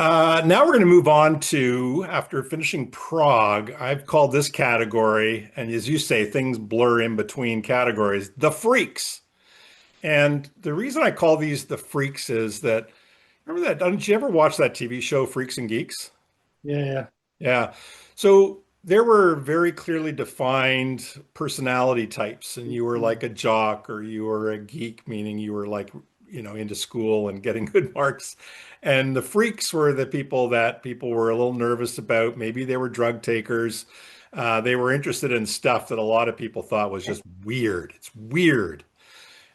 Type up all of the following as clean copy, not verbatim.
Now we're going to move on to, after finishing prog, I've called this category, and as you say, things blur in between categories, the freaks. And the reason I call these the freaks is that, remember that, didn't you ever watch that TV show, Freaks and Geeks? Yeah, yeah. Yeah. So there were very clearly defined personality types, and you were Mhm. like a jock or you were a geek, meaning you were like, into school and getting good marks. And the freaks were the people that people were a little nervous about. Maybe they were drug takers. They were interested in stuff that a lot of people thought was just weird. It's weird.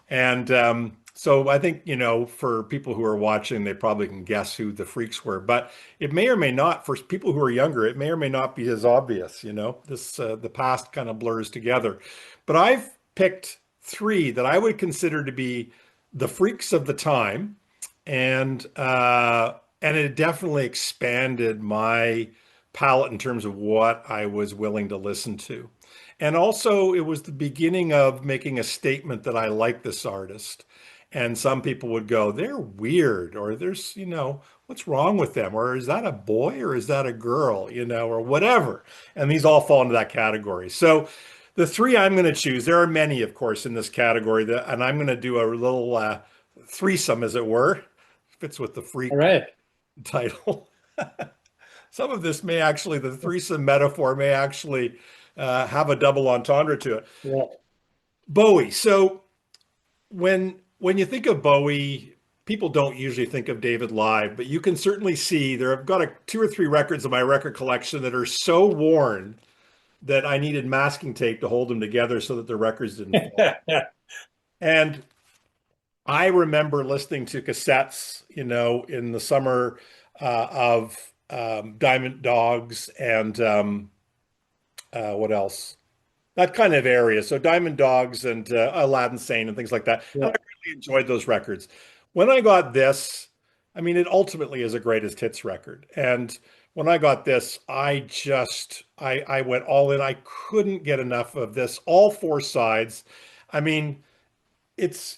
And so I think, for people who are watching, they probably can guess who the freaks were. But it may or may not, for people who are younger, it may or may not be as obvious, This the past kind of blurs together. But I've picked three that I would consider to be the freaks of the time, and it definitely expanded my palette in terms of what I was willing to listen to. And also, it was the beginning of making a statement that I like this artist. And some people would go, they're weird, or there's, what's wrong with them? Or is that a boy or is that a girl, or whatever. And these all fall into that category. So the three I'm going to choose, there are many, of course, in this category, and I'm going to do a little threesome, as it were. Fits with the All freak right. title. Some of this may actually, the threesome metaphor may actually have a double entendre to it. Yeah. Bowie. So when you think of Bowie, people don't usually think of David live, but you can certainly see there. I've got two or three records in my record collection that are so worn that I needed masking tape to hold them together so that the records didn't fall. And I remember listening to cassettes, in the summer of Diamond Dogs and what else? That kind of area. So Diamond Dogs and Aladdin Sane and things like that. And Yeah. I really enjoyed those records. When I got this, I mean, it ultimately is a greatest hits record. And when I got this, I went all in. I couldn't get enough of this. All four sides. I mean, it's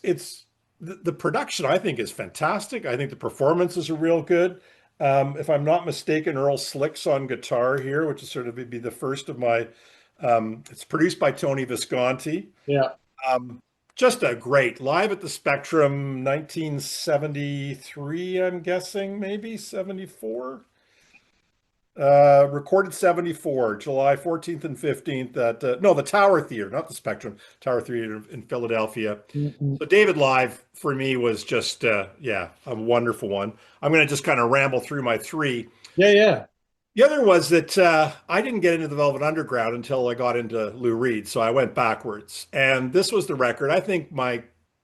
the production I think is fantastic. I think the performances are real good. If I'm not mistaken, Earl Slick's on guitar here, which is sort of be the first of my. It's produced by Tony Visconti. Yeah. Um, just a great live at the Spectrum, 1973, I'm guessing, maybe 74. Recorded 74, July 14th and 15th at, no, the Tower Theater, not the Spectrum, Tower Theater in Philadelphia. Mhm. So David Live for me was just, yeah, a wonderful one. I'm going to just kind of ramble through my three. Yeah, yeah. The other was that I didn't get into the Velvet Underground until I got into Lou Reed, so I went backwards. And this was the record. I think my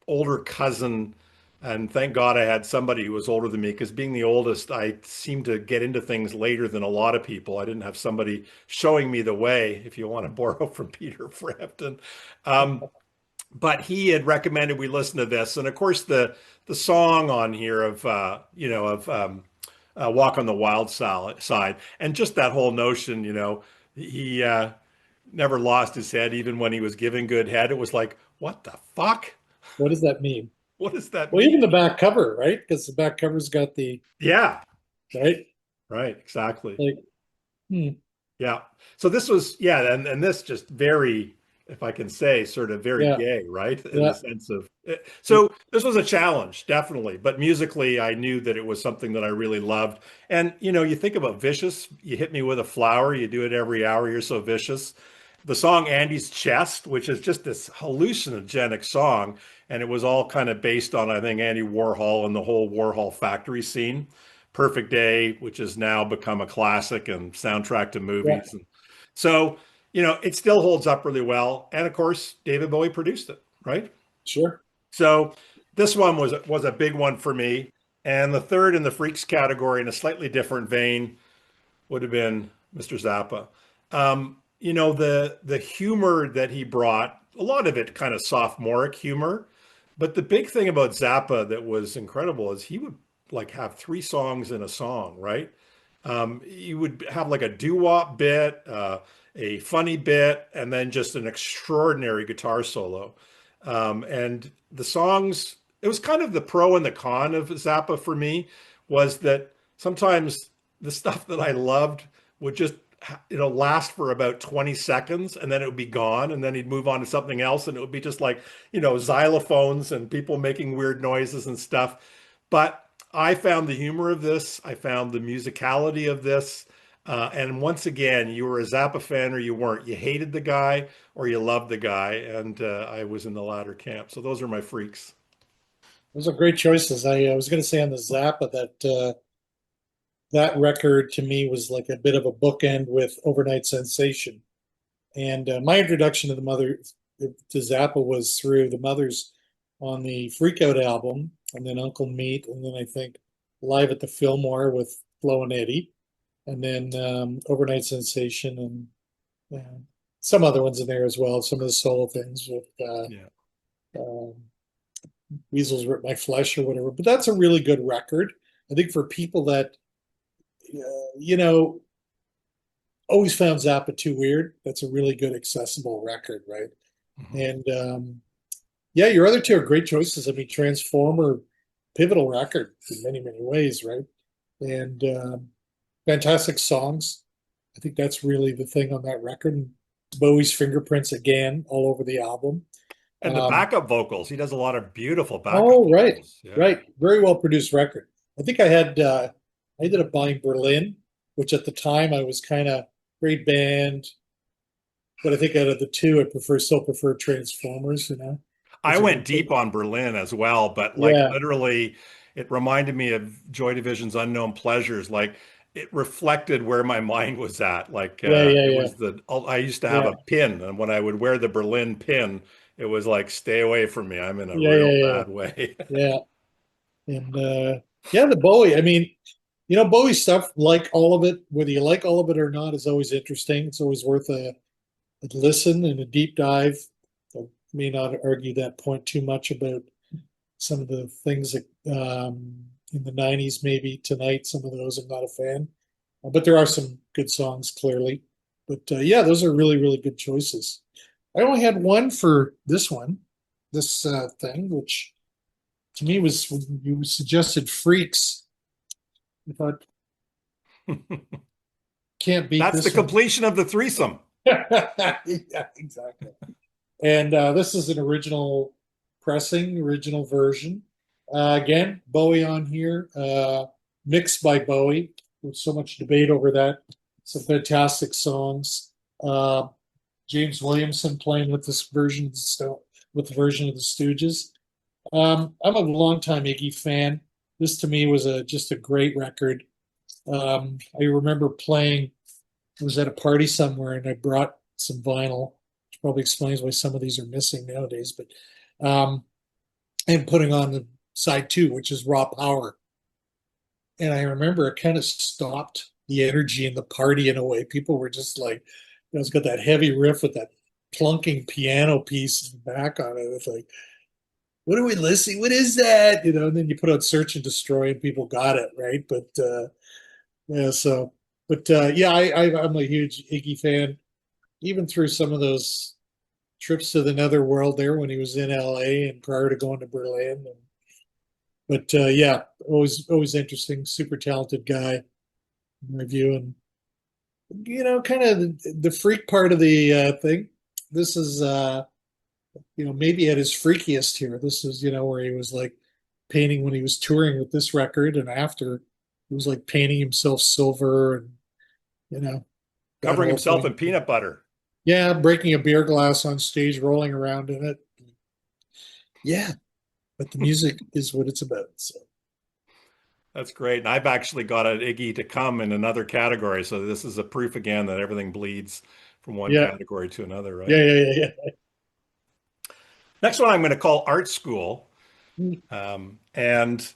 older cousin, and thank God I had somebody who was older than me, because being the oldest, I seemed to get into things later than a lot of people. I didn't have somebody showing me the way, if you want to borrow from Peter Frampton. Um, but he had recommended we listen to this, and of course the song on here of Walk on the Wild Side, and just that whole notion, he never lost his head even when he was giving good head. It was like, what the fuck? What does that mean? What does that Well, mean? even the back cover, right? Because the back cover's got the Yeah, right. right, exactly. Like, hmm. Yeah. So this was, yeah, and this just very, if I can say, sort of very Yeah, gay, right? In the yeah, sense of, so this was a challenge, definitely. But musically, I knew that it was something that I really loved. And, you think about Vicious, you hit me with a flower, you do it every hour, you're so vicious. The song Andy's Chest, which is just this hallucinogenic song. And it was all kind of based on, I think, Andy Warhol and the whole Warhol factory scene. Perfect Day, which has now become a classic and soundtrack to yeah. movies. And so, it still holds up really well. And of course, David Bowie produced it, right? Sure. So this one was a big one for me. And the third in the freaks category, in a slightly different vein, would have been Mr. Zappa. The humor that he brought, a lot of it kind of sophomoric humor, but the big thing about Zappa that was incredible is he would like have three songs in a song, right? He would have like a doo-wop bit, a funny bit, and then just an extraordinary guitar solo. And the songs, it was kind of the pro and the con of Zappa for me, was that sometimes the stuff that I loved would just last for about 20 seconds and then it would be gone and then he'd move on to something else and it would be just like, xylophones and people making weird noises and stuff. But I found the humor of this. I found the musicality of this. And once again, you were a Zappa fan or you weren't. You hated the guy or you loved the guy. And I was in the latter camp. So those are my freaks. Those are great choices. I was going to say on the Zappa that that record to me was like a bit of a bookend with Overnight Sensation. And my introduction to the Mother to Zappa was through the Mothers on the Freak Out album, and then Uncle Meat, and then I think Live at the Fillmore with Flo and Eddie, and then Overnight Sensation, and some other ones in there as well. Some of the solo things with Yeah. um, Weasels Rip My Flesh or whatever. But that's a really good record. I think for people that you know always found Zappa too weird, that's a really good accessible record, right? Mhm. And yeah, your other two are great choices. I mean, Transformer, pivotal record in many, many ways, right? And fantastic songs. I think that's really the thing on that record. And Bowie's fingerprints again all over the album. And the Um, backup vocals, he does a lot of beautiful backup oh, right, vocals. Yeah. right. Very well produced record. I think I ended up buying Berlin, which at the time I was kind of great band, but I think out of the two, still prefer Transformers, I as a went record. deep on Berlin as well, but like Yeah, literally, it reminded me of Joy Division's Unknown Pleasures. Like it reflected where my mind was at. Like yeah, yeah, it yeah, was I used to have yeah, a pin, and when I would wear the Berlin pin, it was like, stay away from me. I'm in a yeah, real yeah, yeah, bad way. yeah. And yeah, the Bowie. I mean, Bowie stuff, like all of it, whether you like all of it or not, is always interesting. It's always worth a listen and a deep dive. I may not argue that point too much about some of the things that in the '90s, maybe tonight. Some of those I'm not a fan, but there are some good songs clearly. But yeah, those are really, really good choices. I only had one for this one, this thing, which to me was when you suggested Freaks. I thought can't beat That's the this one. completion of the threesome. Yeah, exactly. And this is an original pressing, original version. Again, Bowie on here, mixed by Bowie, with so much debate over that. Some fantastic songs. Uh, James Williamson playing with this version, with the version of the Stooges. I'm a longtime Iggy fan. This to me was just a great record. I remember playing. I was at a party somewhere and I brought some vinyl, which probably explains why some of these are missing nowadays. But and putting on the side two, which is Raw Power. And I remember it kind of stopped the energy in the party in a way. People were just like, it's got that heavy riff with that plunking piano piece in the back on it. It's like, what are we listening? What is that? And then you put on Search and Destroy and people got it, right? But yeah, so, but yeah, I'm a huge Iggy fan, even through some of those trips to the netherworld there when he was in LA and prior to going to Berlin. But yeah, always interesting, super talented guy in my view, and kind of the freak part of the thing. This is maybe at his freakiest here. This is where he was like painting when he was touring with this record, and after he was like painting himself silver and you know that Covering whole himself in thing. peanut butter. Yeah, breaking a beer glass on stage, rolling around in it. Yeah, but the music is what it's about. So That's great. And I've actually got an Iggy to come in another category. So this is a proof again that everything bleeds from one yeah, category to another, right? yeah. Next one I'm going to call Art School. And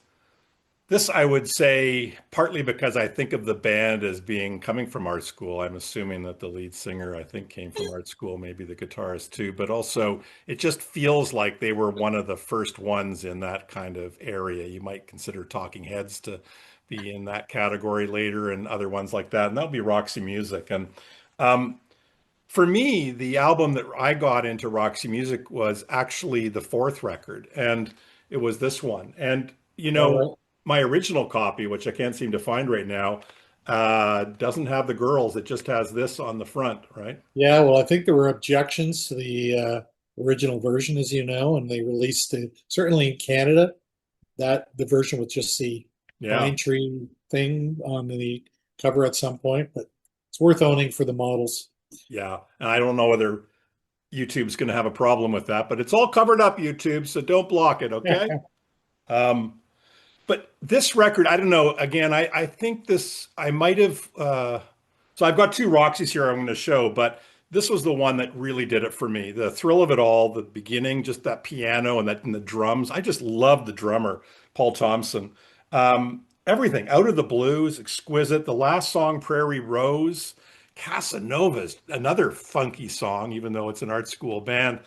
this I would say partly because I think of the band as being coming from art school. I'm assuming that the lead singer, I think, came from art school, maybe the guitarist too, but also it just feels like they were one of the first ones in that kind of area. You might consider Talking Heads to be in that category later and other ones like that. And that'll be Roxy Music. And um, for me, the album that I got into Roxy Music was actually the fourth record, and it was this one. And All right. my original copy, which I can't seem to find right now, doesn't have the girls. It just has this on the front, right? Yeah, well, I think there were objections to the original version, as you know, and they released it certainly in Canada that the version with just the Yeah. pine tree thing on the cover at some point, but it's worth owning for the models. Yeah. And I don't know whether YouTube's going to have a problem with that, but it's all covered up, YouTube, so don't block it, okay? Um, but this record, I don't know. Again, I think this, I might have, so I've got two Roxys here I'm going to show, but this was the one that really did it for me. The thrill of it all, the beginning, just that piano and that and the drums. I just love the drummer, Paul Thompson. Everything, Out of the Blues, exquisite. The last song, Prairie Rose, Casanova's another funky song, even though it's an art school band.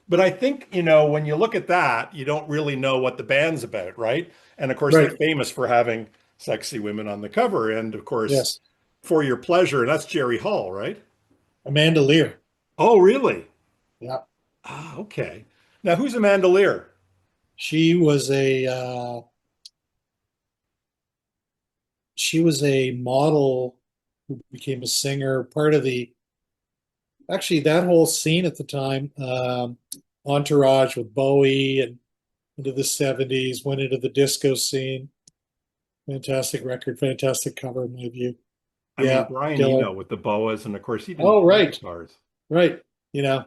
But I think, when you look at that, you don't really know what the band's about, right? And of course, they're Right. famous for having sexy women on the cover. And of course, Yes. For Your Pleasure, and that's Jerry Hall, right? Amanda Lear. Oh, really? Yeah. Ah, okay. Now, who's Amanda Lear? She was a model who became a singer, part of the actually that whole scene at the time, Entourage with Bowie and into the 70s, went into the disco scene. Fantastic record, fantastic cover in my view. I mean, Yeah, Brian killer. Eno with the boas, and of course, he didn't Oh, play right, guitars. right. You know,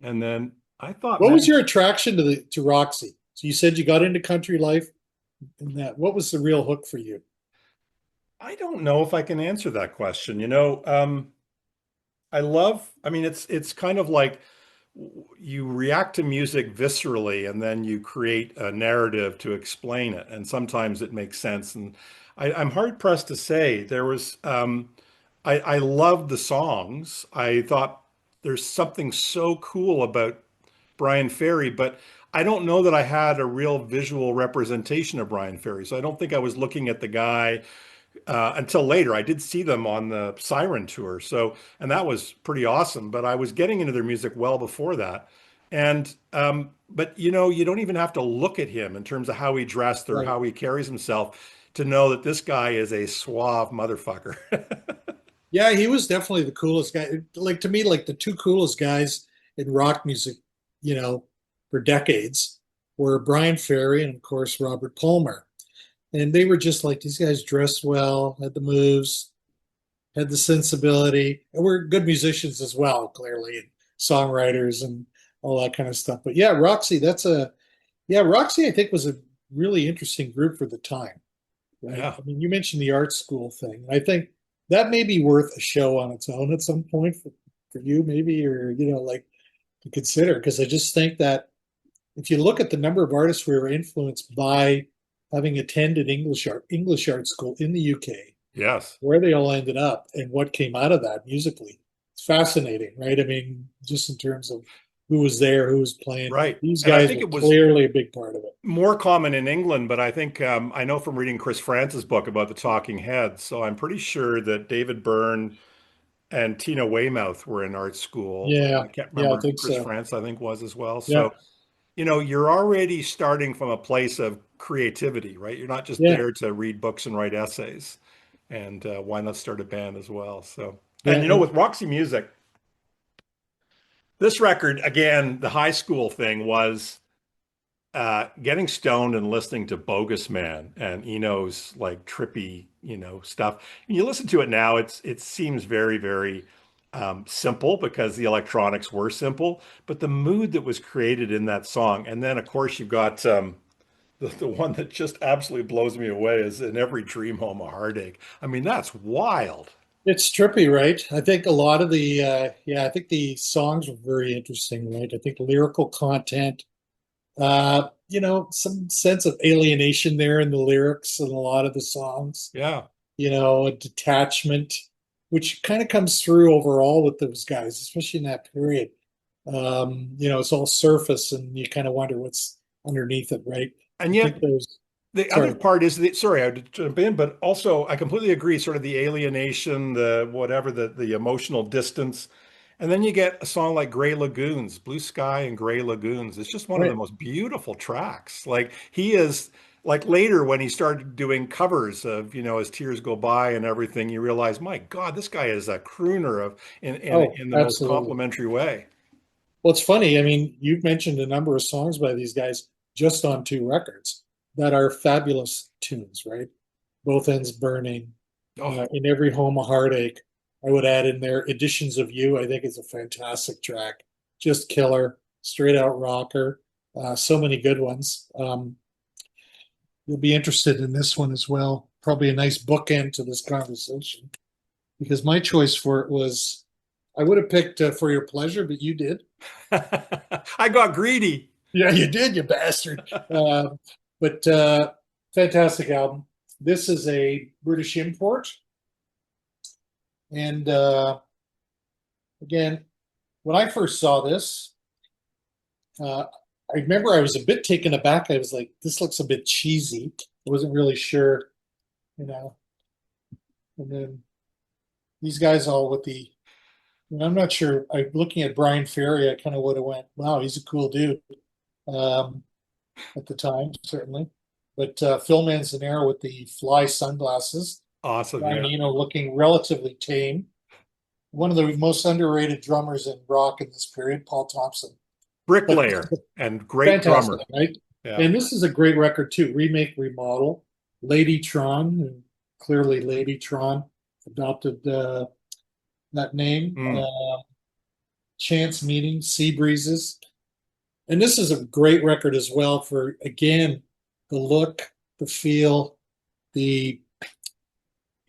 And then I thought, what was man, your attraction to the to Roxy? So you said you got into country life, and that what was the real hook for you? I don't know if I can answer that question. I mean, it's kind of like you react to music viscerally and then you create a narrative to explain it. And sometimes it makes sense. And I'm hard pressed to say I loved the songs. I thought there's something so cool about Brian Ferry, but I don't know that I had a real visual representation of Brian Ferry. So I don't think I was looking at the guy until later. I did see them on the Siren tour, and that was pretty awesome. But I was getting into their music well before that, and but you don't even have to look at him in terms of how he dressed or Right. how he carries himself to know that this guy is a suave motherfucker. Yeah, he was definitely the coolest guy. Like to me, like the two coolest guys in rock music, you know, for decades were Brian Ferry and of course Robert Palmer. And they were just like these guys dressed well, had the moves, had the sensibility, and were good musicians as well, clearly, and songwriters and all that kind of stuff. But yeah, Roxy, Roxy, I think was a really interesting group for the time, right? Yeah. I mean, you mentioned the art school thing. I think that may be worth a show on its own at some point for you, maybe, or like to consider, because I just think that if you look at the number of artists who were influenced by having attended English art school in the UK, Yes. where they all ended up and what came out of that musically, it's fascinating, right? I mean, just in terms of who was there, who was playing, Right. these And I guys think were it was clearly a big part of it. more common in England, but I think I know from reading Chris France's book about the Talking Heads. So I'm pretty sure that David Byrne and Tina Weymouth were in art school. Yeah, I can't yeah, I remember think Chris so. France, I think was as well. Yeah, So, you're already starting from a place of creativity, right? You're not just yeah, there to read books and write essays. And why not start a band as well? So, yeah, and with Roxy Music, this record, again, the high school thing was getting stoned and listening to Bogus Man and Eno's like trippy, stuff. And you listen to it now, it seems very, very simple because the electronics were simple, but the mood that was created in that song, and then of course you've got the one that just absolutely blows me away is "In Every Dream Home a Heartache." I mean, that's wild. it's trippy, right? I think a lot of the I think the songs were very interesting, right? I think lyrical content, some sense of alienation there in the lyrics and a lot of the songs, Yeah. a detachment, which kind of comes through overall with those guys, especially in that period. It's all surface and you kind of wonder what's underneath it, right? And I think yet those, the other sorry, part is that, sorry, I had to jump in, but also I completely agree, sort of the alienation, the whatever, the emotional distance. And then you get a song like Gray Lagoons, Blue Sky and Gray Lagoons. It's just one of the right. most beautiful tracks. Like he is like later when he started doing covers of, As Tears Go By and everything, you realize, my God, this guy is a crooner of Oh, in the most absolutely. complimentary way. Well, it's funny. I mean, you've mentioned a number of songs by these guys just on two records that are fabulous tunes, right? Both Ends Burning, Oh, In Every Home a Heartache. I would add in there Editions of You. I think is a fantastic track, just killer, straight out rocker. So many good ones. You'll be interested in this one as well. Probably a nice bookend to this conversation because my choice for it was I would have picked For Your Pleasure, but you did. I got greedy. Yeah, you did, you bastard. But fantastic album. This is a British import. And again, when I first saw this, I remember I was a bit taken aback. I was like, this looks a bit cheesy. I wasn't really sure, you know. And then these guys all with the, I'm not sure. I looking at Brian Ferry, I kind of would have went, wow, he's a cool dude. Um, at the time, certainly. But Phil Manzanera with the fly sunglasses, Awesome. Brian Yeah. Eno looking relatively tame. One of the most underrated drummers in rock in this period, Paul Thompson. But Bricklayer and great fantastic, drummer. right? Yeah. And this is a great record too. Remake, remodel. Lady Tron, and clearly Lady Tron adopted that name. Mm. Chance Meeting, Sea Breezes. And this is a great record as well for, again, the look, the feel, the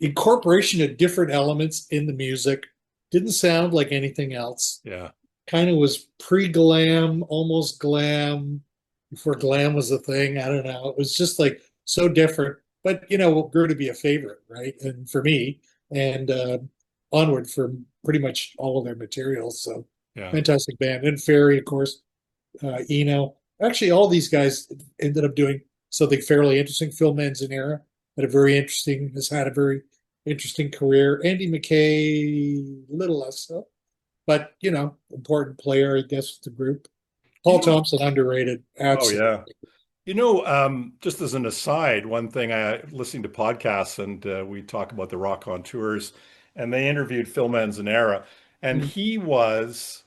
incorporation of different elements in the music. Didn't sound like anything else. Yeah. Kind of was pre-glam, almost glam, before glam was a thing. I don't know. It was just like so different, but grew to be a favorite, right? And for me, and onward for pretty much all of their materials. So Yeah. fantastic band. And Ferry, of course, Eno. Actually, all these guys ended up doing something fairly interesting. Phil Manzanera has had a very interesting career. Andy McKay, a little less so, but important player, I guess, with the group. You Paul know, Thompson, underrated, oh yeah. absolutely. Just as an aside, one thing I listening to podcasts and we talk about the rock on tours, and they interviewed Phil Manzanera, and Mm. he was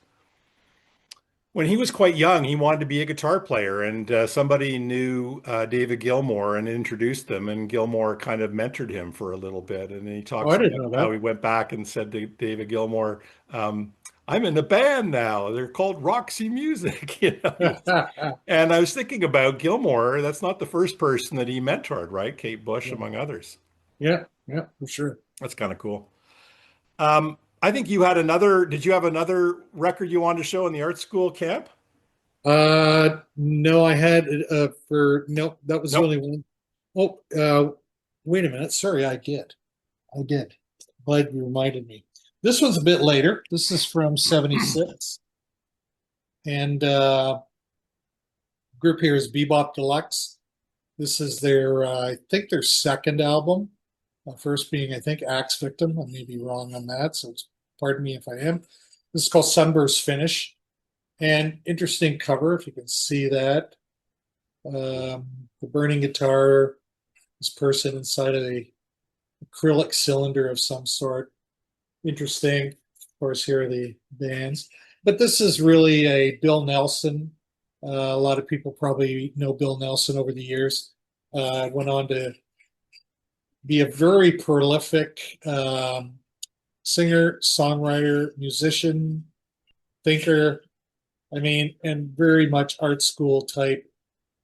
when he was quite young, he wanted to be a guitar player, and somebody knew David Gilmour and introduced them, and Gilmour kind of mentored him for a little bit. And he Oh, I talks didn't about know how that. he went back and said to David Gilmour, "I'm in the band now. They're called Roxy Music." And I was thinking about Gilmour. That's not the first person that he mentored, right? Kate Bush, Yeah, among others. yeah, yeah, for sure. That's kind of cool. I think you had another. Did you have another record you wanted to show in the art school camp? No, I had for no, that was the Nope. only one. Oh, wait a minute. Sorry, I did. I did. Glad you reminded me. This one's a bit later. This is from 76. And group here is Bebop Deluxe. This is their, I think, their second album. First being, I think, Axe Victim. I may be wrong on that, so pardon me if I am. This is called Sunburst Finish. And interesting cover, if you can see that. The burning guitar, this person inside of a acrylic cylinder of some sort. Interesting. Of course, here are the bands. But this is really a Bill Nelson. A lot of people probably know Bill Nelson over the years. Went on to be a very prolific singer, songwriter, musician, thinker. I mean, and very much art school type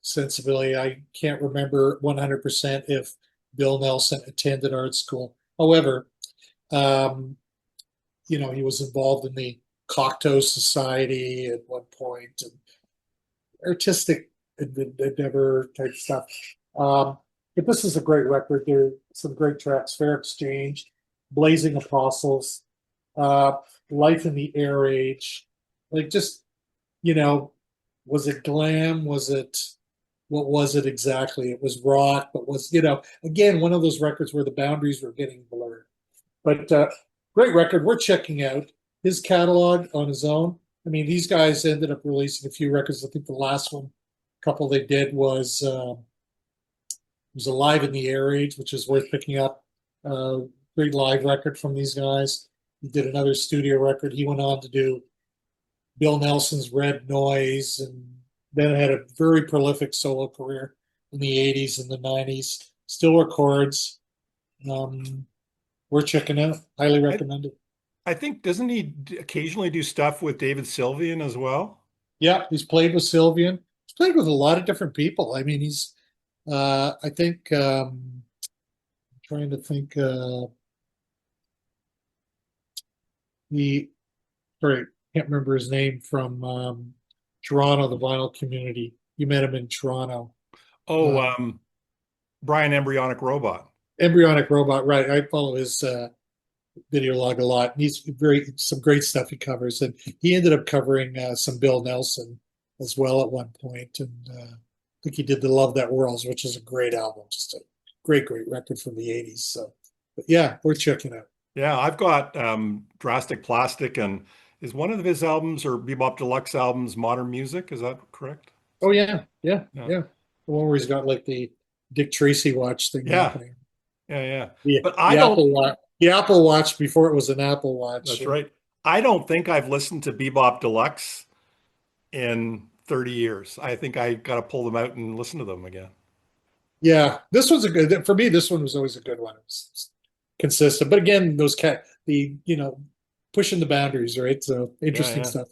sensibility. I can't remember 100% if Bill Nelson attended art school. However, um, he was involved in the Cocteau Society at one point and artistic endeavor type stuff. But this is a great record. There are some great tracks: Fair Exchange, Blazing Apostles, uh, Life in the Air Age. Like, just, was it glam? Was it, what was it exactly? It was rock, but was, again, one of those records where the boundaries were getting blurred. But great record. We're checking out his catalog on his own. I mean, these guys ended up releasing a few records. I think the last one, couple they did was was a Live in the Air Age, which is worth picking up. Great live record from these guys. He did another studio record. He went on to do Bill Nelson's Red Noise, and then had a very prolific solo career in the 80s and the 90s. Still records. We're checking out. Highly I, recommended. I think, doesn't he occasionally do stuff with David Sylvian as well? Yeah, he's played with Sylvian. He's played with a lot of different people. I mean, I think, trying to think, he, sorry, can't remember his name from Toronto, the vinyl community. You met him in Toronto. Oh, Uh, Brian Embryonic Robot. Embryonic Robot, right? I follow his video log a lot. And he's some great stuff he covers, and he ended up covering some Bill Nelson as well at one point. And I think he did the Love That Whirls, which is a great album, just a great record from the '80s. So, but yeah, worth checking out. Yeah, I've got Drastic Plastic, and is one of his albums or Bebop Deluxe albums Modern Music? Is that correct? Oh yeah, yeah, Yeah. yeah. The one where he's got like the Dick Tracy watch thing Yeah. happening. Yeah, yeah. The But I don't, The Apple Watch before it was an Apple Watch. that's right. I don't think I've listened to Bebop Deluxe in 30 years. I think I got to pull them out and listen to them again. Yeah, this was a good for me. This one was always a good one. It was consistent, but again, the pushing the boundaries, right? So Yeah, interesting yeah. stuff.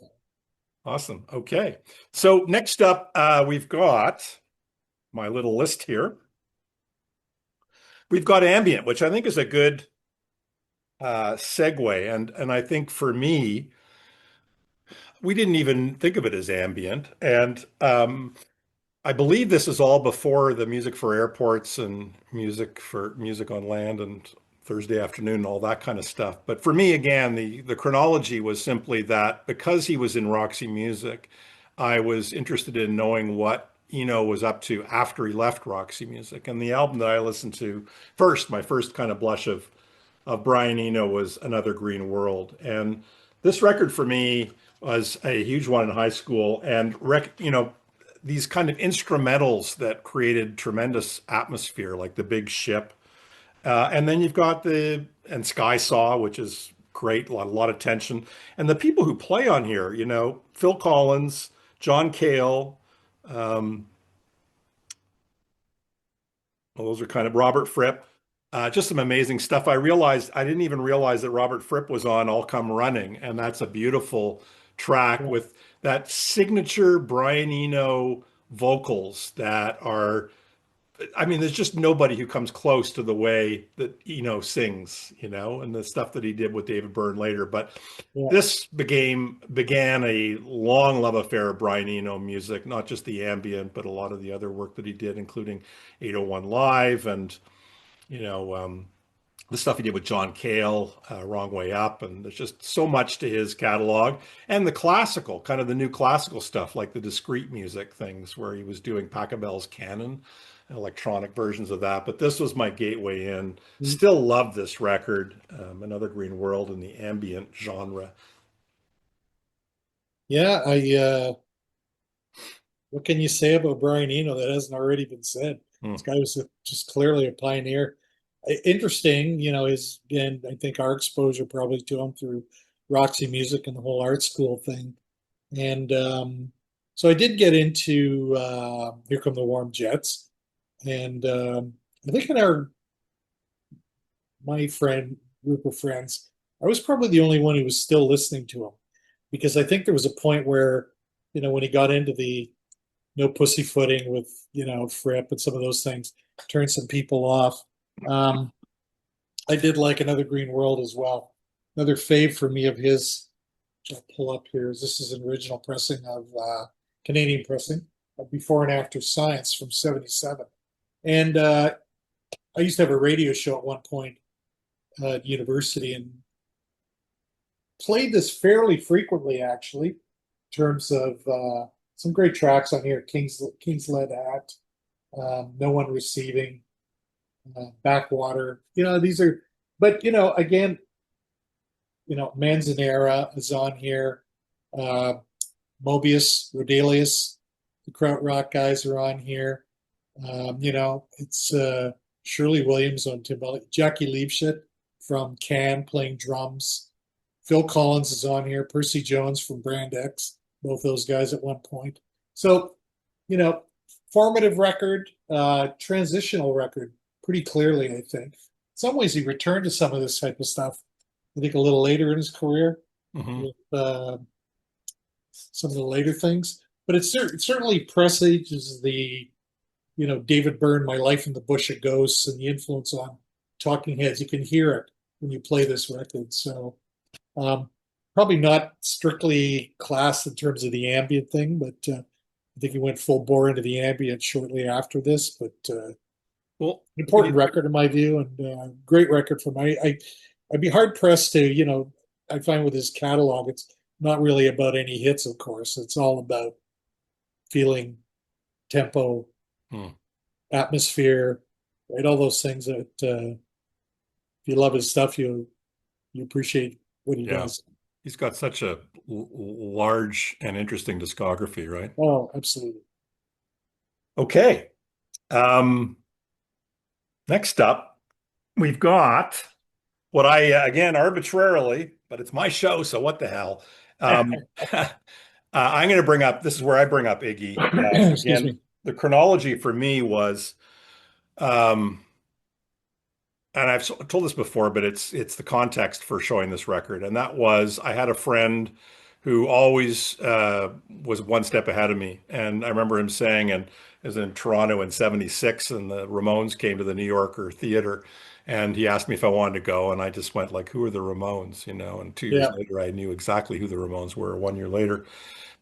Awesome. Okay. So next up, we've got my little list here. We've got Ambient, which I think is a good segue. And I think for me, we didn't even think of it as ambient. And I believe this is all before the music for airports and music on land and Thursday afternoon and all that kind of stuff. But for me, again, the chronology was simply that because he was in Roxy Music, I was interested in knowing what Eno was up to after he left Roxy Music. And the album that I listened to first, my first kind of blush of Brian Eno was Another Green World. And this record for me was a huge one in high school. And these kind of instrumentals that created tremendous atmosphere, like The Big Ship. And then you've got Sky Saw, which is great, a lot of tension. And the people who play on here, Phil Collins, John Cale, um, well, those are kind of Robert Fripp. Just some amazing stuff. I didn't even realize that Robert Fripp was on All Come Running, and that's a beautiful track Yeah, with that signature Brian Eno vocals that are, I mean, there's just nobody who comes close to the way that Eno sings, and the stuff that he did with David Byrne later. But yeah, this began a long love affair of Brian Eno music, not just the ambient, but a lot of the other work that he did, including 801 Live and you know, the stuff he did with John Cale, Wrong Way Up, and there's just so much to his catalog. And the classical, kind of the new classical stuff, like the discrete music things, where he was doing Pachelbel's Canon, electronic versions of that. But this was my gateway in. Still love this record, Another Green World in the ambient genre. yeah. What can you say about Brian Eno that hasn't already been said? Hmm. This guy was just clearly a pioneer. Interesting, is again, I think our exposure probably to him through Roxy Music and the whole art school thing. And so I did get into Here Come the Warm Jets. And I think in my friend group of friends, I was probably the only one who was still listening to him because I think there was a point where, when he got into the no pussyfooting with, Fripp and some of those things, turned some people off. Um, I did like Another Green World as well. Another fave for me of his, which I'll pull up here, is this is an original pressing of Canadian pressing of Before and After Science from '77. And I used to have a radio show at one point at university and played this fairly frequently, actually, in terms of some great tracks on here. King's Lead Hat, No One Receiving, Backwater. These are, but again, Manzanera is on here. Mobius, Rodelius, the Krautrock guys are on here. It's Shirley Williams on timbale, Jackie Leibschit from Can playing drums. Phil Collins is on here, Percy Jones from Brand X, both those guys at one point. So, you know, formative record, transitional record, pretty clearly, I think. In some ways, he returned to some of this type of stuff, I think, a little later in his career Hmm. with some of the later things. But it certainly presages the David Byrne, My Life in the Bush of Ghosts, and the influence on Talking Heads. You can hear it when you play this record. So um, probably not strictly classed in terms of the ambient thing, but I think he went full bore into the ambient shortly after this. But Well, important record in my view, and great record for my. I'd be hard pressed to, I find with his catalog, it's not really about any hits, of course. It's all about feeling, tempo, hmm, atmosphere, right? All those things that if you love his stuff, you appreciate what he yeah, does. he's got such a large and interesting discography, right? Oh, absolutely. Okay. Um, Next up, we've got what I, again, arbitrarily, but it's my show, so what the hell? I'm going to bring up, this is where I bring up Iggy. Excuse Again, me. the chronology for me was, um, and I've told this before, but it's the context for showing this record. And that was I had a friend who always was one step ahead of me. And I remember him saying, and I was in Toronto in '76, and the Ramones came to the New Yorker Theater. And he asked me if I wanted to go. And I just went like, who are the Ramones? And 2 years Yeah, later, I knew exactly who the Ramones were 1 year later.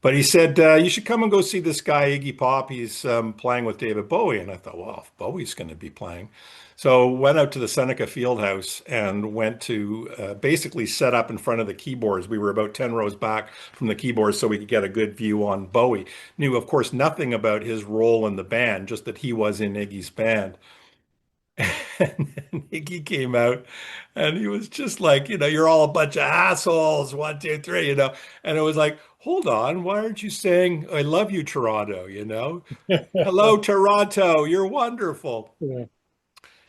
But he said, you should come and go see this guy, Iggy Pop. He's playing with David Bowie. And I thought, well, if Bowie's going to be playing. So went out to the Seneca Fieldhouse and went to basically set up in front of the keyboards. We were about 10 rows back from the keyboards so we could get a good view on Bowie. Knew, of course, nothing about his role in the band, just that he was in Iggy's band. And then Iggy came out and he was just like, you're all a bunch of assholes, 1, 2, 3. And it was like, hold on, why aren't you saying, I love you, Toronto? Hello, Toronto, you're wonderful. yeah.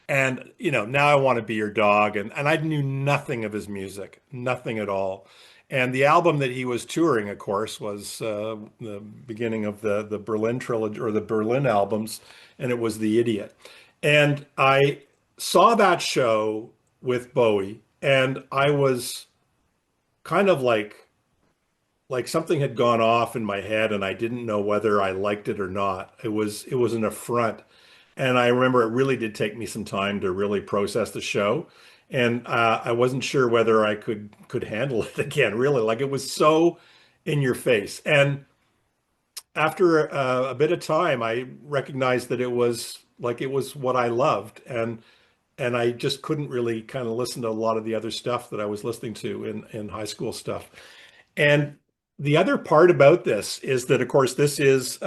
And, now I want to be your dog. And I knew nothing of his music, nothing at all. And the album that he was touring, of course, was the beginning of the Berlin trilogy or the Berlin albums, and it was The Idiot. And I saw that show with Bowie, and I was kind of like something had gone off in my head, and I didn't know whether I liked it or not. It was an affront. And I remember it really did take me some time to really process the show. And I wasn't sure whether I could handle it again, really. Like it was so in your face. And after a bit of time, I recognized that it was what I loved. And I just couldn't really kind of listen to a lot of the other stuff that I was listening to in high school stuff. And the other part about this is that, of course, this is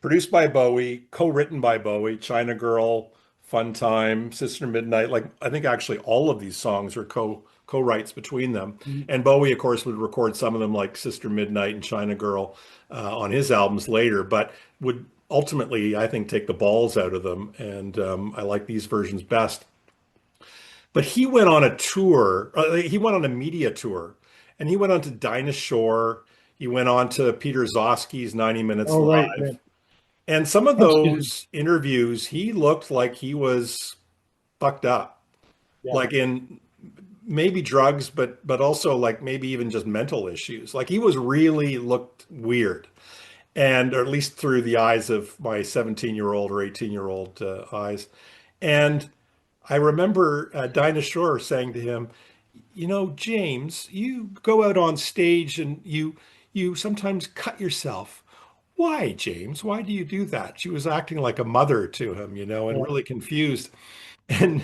produced by Bowie, co-written by Bowie, China Girl, Fun Time, Sister Midnight. Like I think actually all of these songs are co-writes between them. And Bowie, of course, would record some of them like Sister Midnight and China Girl on his albums later, but would ultimately, I think, take the balls out of them. And I like these versions best. But he went on a tour. He went on a media tour, and he went on to Dinah Shore. He went on to Peter Zosky's 90 Minutes Oh, right, Live. right. And some of Excuse me. those interviews, he looked like he was fucked up, Yeah, like in maybe drugs, but also like maybe even just mental issues. Like he was really looked weird, and or at least through the eyes of my 17-year-old or 18-year-old eyes. And I remember Dinah Shore saying to him, James, you go out on stage and you sometimes cut yourself. Why, James? Why do you do that? She was acting like a mother to him, and yeah, really confused. And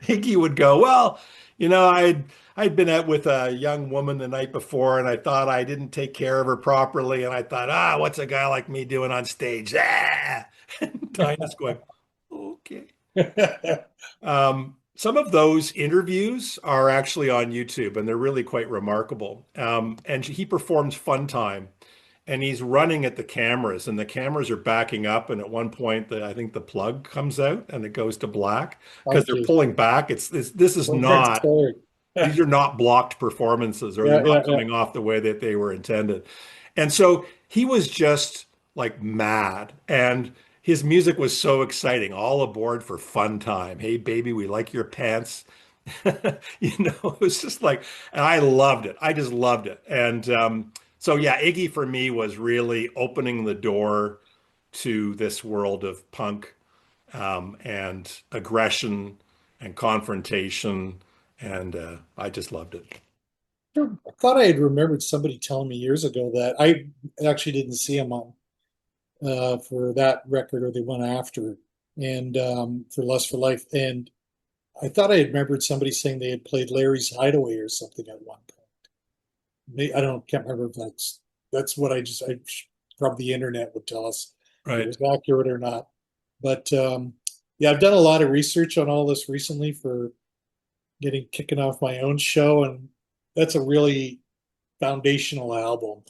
Iggy would go, well, I'd been out with a young woman the night before, and I thought I didn't take care of her properly, and I thought, what's a guy like me doing on stage? Ah! And Dinah's going, okay. Some of those interviews are actually on YouTube, and they're really quite remarkable. And he performs Fun Time, and he's running at the cameras, and the cameras are backing up, and at one point I think the plug comes out and it goes to black because they're Okay. pulling back. This is Well, that's not, scary. these are not blocked performances, or they're Yeah, yeah, not yeah. coming off the way that they were intended. And so he was just like mad. And his music was so exciting, all aboard for fun time. Hey, baby, we like your pants. It was just like, and I loved it. I just loved it. And so, yeah, Iggy for me was really opening the door to this world of punk and aggression and confrontation. And I just loved it. I thought I had remembered somebody telling me years ago that I actually didn't see him on for that record or the one after, and for Lust for Life. And I thought I had remembered somebody saying they had played Larry's Hideaway or something at one point. I don't can't remember if that's what I probably the internet would tell us if it Right. was accurate or not. But yeah, I've done a lot of research on all this recently for kicking off my own show, and that's a really foundational album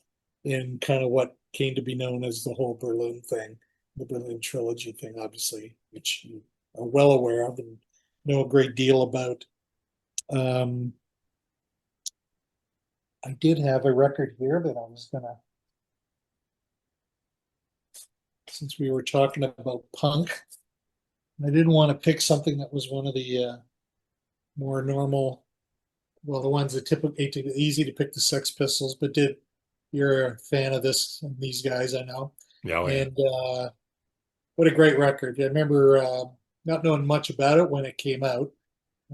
in kind of what came to be known as the whole Berlin thing, the Berlin trilogy thing, obviously, which you are well aware of and know a great deal about. Um, I did have a record here that I was gonna, since we were talking about punk, I didn't want to pick something that was one of the more normal, well, the ones that typically easy to pick the Sex Pistols, but did you're a fan of these guys, I know. Yeah, oh, yeah. And what a great record. I remember not knowing much about it when it came out.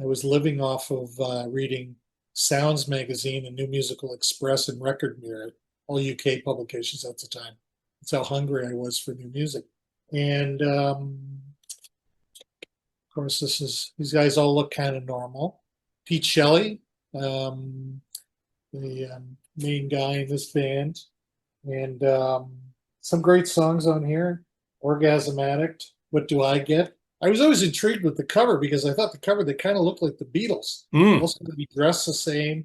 I was living off of reading Sounds Magazine and New Musical Express and Record Mirror, all UK publications at the time. That's how hungry I was for new music. And of course, these guys all look kind of normal. Pete Shelley, um, the main guy in this band, and some great songs on here. Orgasm Addict, What Do I Get? I was always intrigued with the cover because I thought the cover they kind of looked like the Beatles. They Mm. also to be dressed the same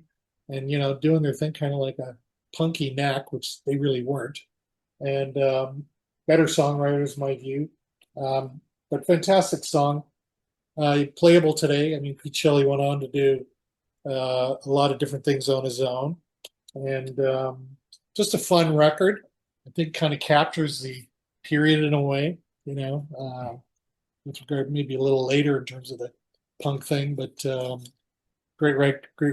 and doing their thing kind of like a punky knack, which they really weren't. And better songwriters, my view. But fantastic song. Playable today. I mean, Pete Shelley went on to do a lot of different things on his own, and just a fun record. I think kind of captures the period in a way, with regard maybe a little later in terms of the punk thing, but great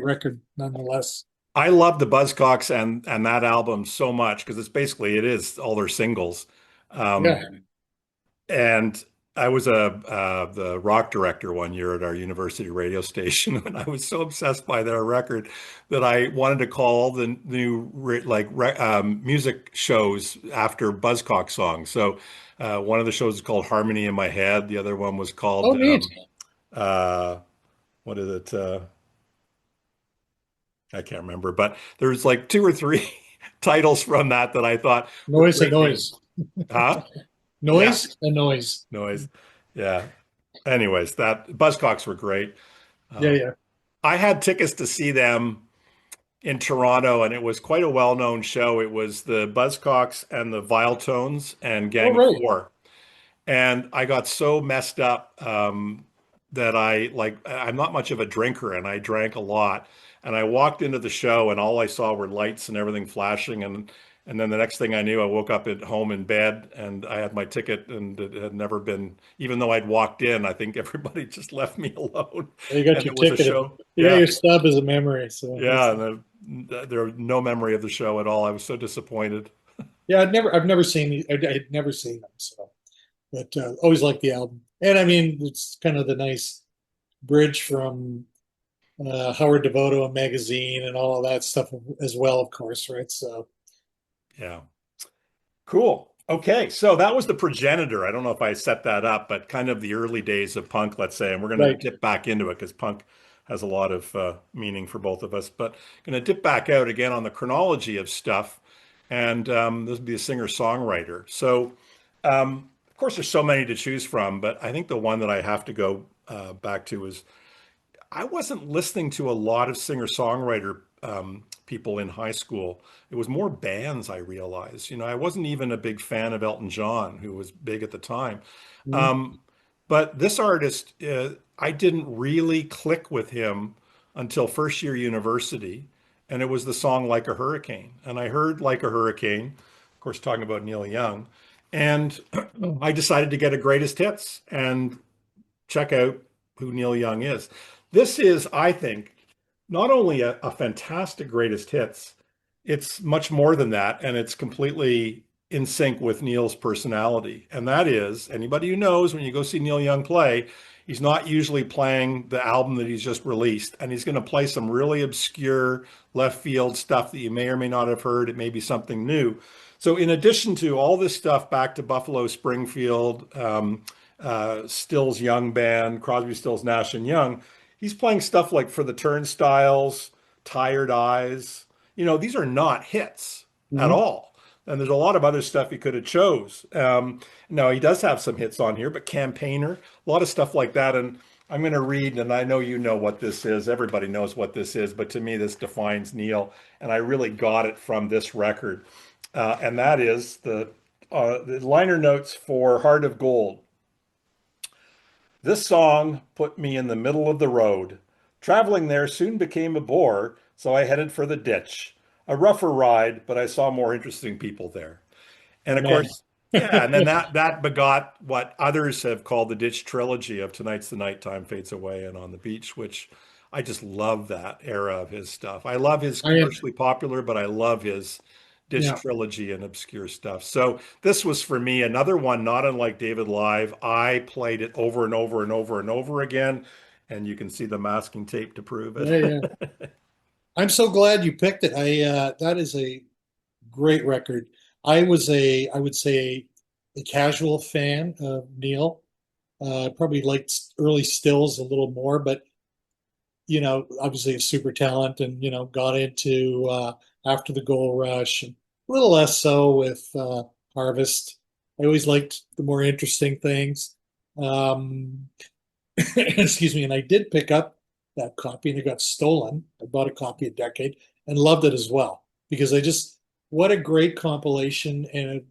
record nonetheless. I love the Buzzcocks and that album so much because it is all their singles. Um, Yeah. and I was the rock director one year at our university radio station, and I was so obsessed by their record that I wanted to call the new music shows after Buzzcock songs. So one of the shows is called Harmony in My Head. The other one was Oh, called neat. uh, what is it? I can't remember, but there's like two or three titles from that I thought were Noise and great names. noise. Huh? Yeah, Noise and noise. noise. Yeah. Anyways, that Buzzcocks were great. Yeah, Um, yeah. I had tickets to see them in Toronto, and it was quite a well-known show. It was the Buzzcocks and the Vile Tones and Oh, Gang of right. Four. And I got so messed up that I'm not much of a drinker, and I drank a lot. And I walked into the show, and all I saw were lights and everything flashing. And then the next thing I knew, I woke up at home in bed, and I had my ticket, and it had never been. Even though I'd walked in, I think everybody just left me alone. You got And your it was a ticket. show. You got Yeah, your stub as a memory. So yeah. There was no memory of the show at all. I was so disappointed. yeah, I've never seen I'd never seen them. So, but always liked the album. And I mean, it's kind of the nice bridge from Howard Devoto and magazine and all of that stuff as well, of course, right? So, Yeah. Cool. Okay, so that was the Progenitor. I don't know if I set that up, but kind of the early days of punk, let's say, and we're going to right. dip back into it because punk has a lot of meaning for both of us. But going to dip back out again on the chronology of stuff, and this will be a singer-songwriter. So, of course, there's so many to choose from, but I think the one that I have to go back to is I wasn't listening to a lot of singer-songwriter people in high school. It was more bands, I realized. I wasn't even a big fan of Elton John, who was big at the time. Mhm. Um, but this artist, I didn't really click with him until first year university, and it was the song Like a Hurricane. And I heard Like a Hurricane, of course, talking about Neil Young, and I decided to get a greatest hits and check out who Neil Young is. This is, I think, not only a fantastic greatest hits, it's much more than that, and it's completely in sync with Neil's personality. And that is, anybody who knows, when you go see Neil Young play, he's not usually playing the album that he's just released, and he's going to play some really obscure left field stuff that you may or may not have heard. It may be something new. So in addition to all this stuff back to Buffalo Springfield, Stills Young Band, Crosby, Stills, Nash and Young, he's playing stuff like For the Turnstiles, Tired Eyes. These are not hits at Mhm. all. And there's a lot of other stuff he could have chose. Now he does have some hits on here, but Campaigner, a lot of stuff like that. And I'm going to read, and I know you know what this is. Everybody knows what this is, but to me, this defines Neil. And I really got it from this record. And that is the liner notes for Heart of Gold. This song put me in the middle of the road. Traveling there soon became a bore, so I headed for the ditch. A rougher ride, but I saw more interesting people there. And of Man. course, yeah, and then that begot what others have called the Ditch trilogy of Tonight's the Night, Time Fades Away, and On the Beach, which I just love that era of his stuff. I love his I am, commercially popular, but I love his Ditch yeah. trilogy and obscure stuff. So this was for me another one, not unlike David Live. I played it over and over and over and over again, and you can see the masking tape to prove Yeah, yeah. it. I'm so glad you picked it. That is a great record. I would say a casual fan of Neil. Probably liked early Stills a little more, but obviously a super talent, and got into after the Gold Rush, and a little less so with Harvest. I always liked the more interesting things. Um, excuse me, and I did pick up that copy, and it got stolen. I bought a copy a decade and loved it as well, because I just what a great compilation and a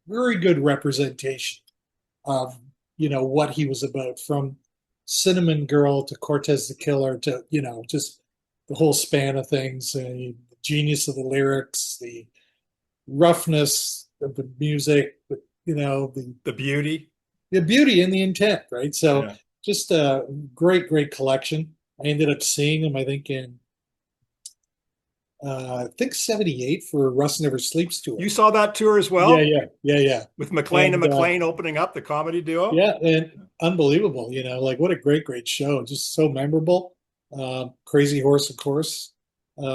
very good representation of what he was about, from Cinnamon Girl to Cortez the Killer to just the whole span of things, the genius of the lyrics, the roughness of the music, but The beauty. the beauty and the intent, right? So Yeah. just a great collection. I ended up seeing him, I think, in I think '78 for Rust Never Sleeps tour. You saw that tour as Yeah, well? yeah, yeah, yeah. With McLean and And McLean opening up the comedy duo? yeah, and unbelievable, like what a great show. Just so memorable. Crazy Horse, of course, with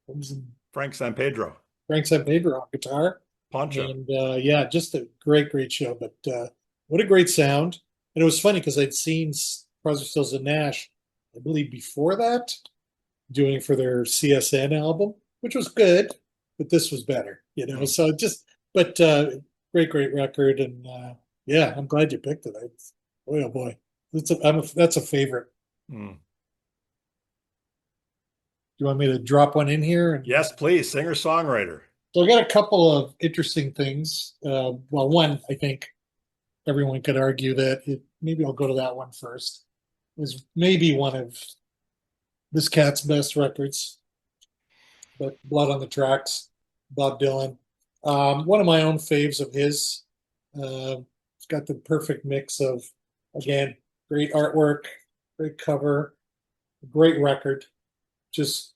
what was it? Frank San Pedro, Frank San Pedro on guitar. Poncho. And yeah, just a great show. But what a great sound. And it was funny because I'd seen Crosby, Stills and Nash, I believe before that, doing for their CSN album, which was good, but this was better, Mm, So just, but great record. And yeah, I'm glad you picked it. Boy, oh boy, that's a favorite. mm. Do you want me to drop one in here? And Yes, please. Singer-songwriter. so I got a couple of interesting things. Well, one, I think everyone could argue that maybe I'll go to that one first. Is maybe one of this cat's best records, but Blood on the Tracks, Bob Dylan. One of my own faves of his. It's got the perfect mix of, again, great artwork, great cover, great record, just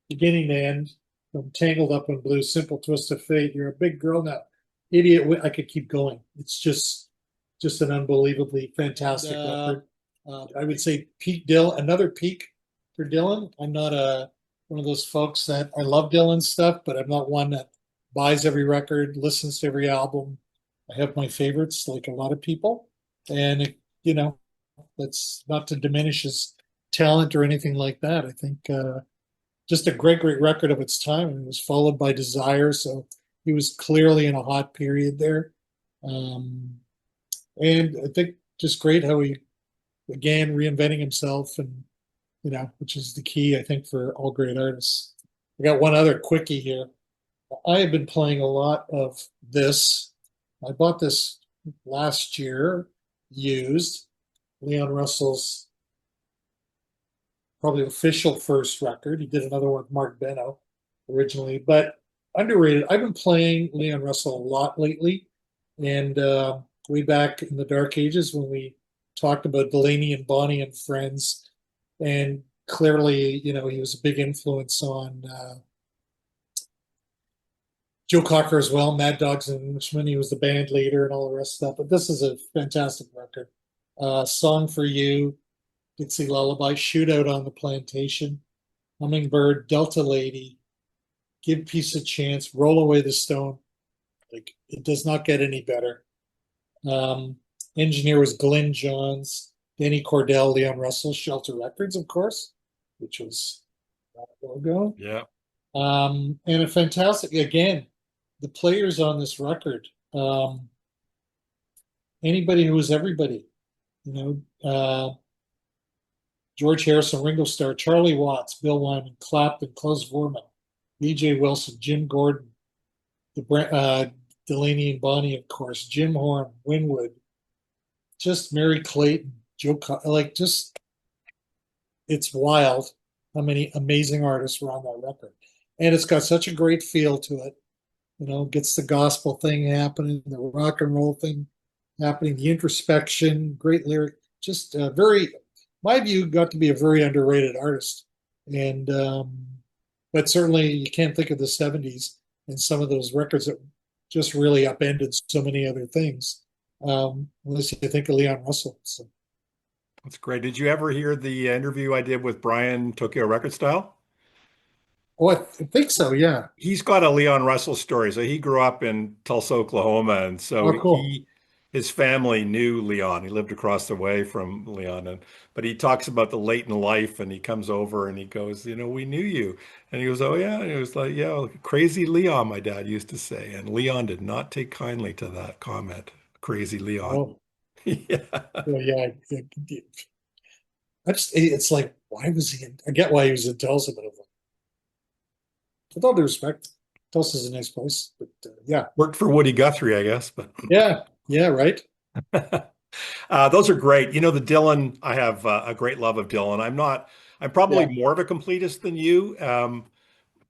beginning to end. From Tangled Up in Blue, Simple Twist of Fate, You're a Big Girl Now, Idiot. I could keep going. It's just an unbelievably fantastic record. I would say peak Dylan, another peak for Dylan. I'm not one of those folks that I love Dylan stuff, but I'm not one that buys every record, listens to every album. I have my favorites, like a lot of people, and that's not to diminish his talent or anything like that. I think just a great record of its time, and it was followed by Desire, so he was clearly in a hot period there. Um, and I think just great how he began reinventing himself and which is the key, I think, for all great artists. I got one other quickie here. I have been playing a lot of this. I bought this last year, used Leon Russell's probably official first record. He did another one with Mark Beno originally, but underrated. I've been playing Leon Russell a lot lately, and way back in the dark ages when we talked about Delaney and Bonnie and Friends, and clearly, he was a big influence on Joe Cocker as well, Mad Dogs and Englishmen. He was the band leader and all the rest of that. But this is a fantastic record. Song for You, Dixie Lullaby, Shootout on the Plantation, Hummingbird, Delta Lady, Give Peace a Chance, Roll Away the Stone. Like, it does not get any better. Engineer was Glenn Johns, Danny Cordell, Leon Russell, Shelter Records, of course, which was that logo. Yeah. And a fantastic, again, the players on this record, anybody who was everybody, George Harrison, Ringo Starr, Charlie Watts, Bill Wyman, Clapton, Klaus Vorman, B.J. Wilson, Jim Gordon, Delaney and Bonnie, of course, Jim Horn, Winwood, just Mary Clayton, it's wild how many amazing artists were on that record. And it's got such a great feel to it. Gets the gospel thing happening, the rock and roll thing happening, the introspection, great lyric, just my view, got to be a very underrated artist. And but certainly you can't think of the 70s and some of those records that just really upended so many other things, unless you think of Leon Russell. So. That's great. Did you ever hear the interview I did with Brian Tokyo Record Style? Oh, I think so, yeah. He's got a Leon Russell story. So he grew up in Tulsa, Oklahoma, and so Oh, cool. his family knew Leon. He lived across the way from Leon, but he talks about the late in life, and he comes over and he goes, we knew you, and he goes, oh yeah, and he was like, yeah, crazy Leon, my dad used to say, and Leon did not take kindly to that comment, crazy Leon. Oh, Yeah. well, yeah. It's like, why was he I get why he was in Tulsa, but with all due respect, Tulsa's a nice place, but yeah. Worked for Woody Guthrie, I guess, but yeah, right. those are great. The Dylan, I have a great love of Dylan. I'm probably Yeah, more of a completist than you.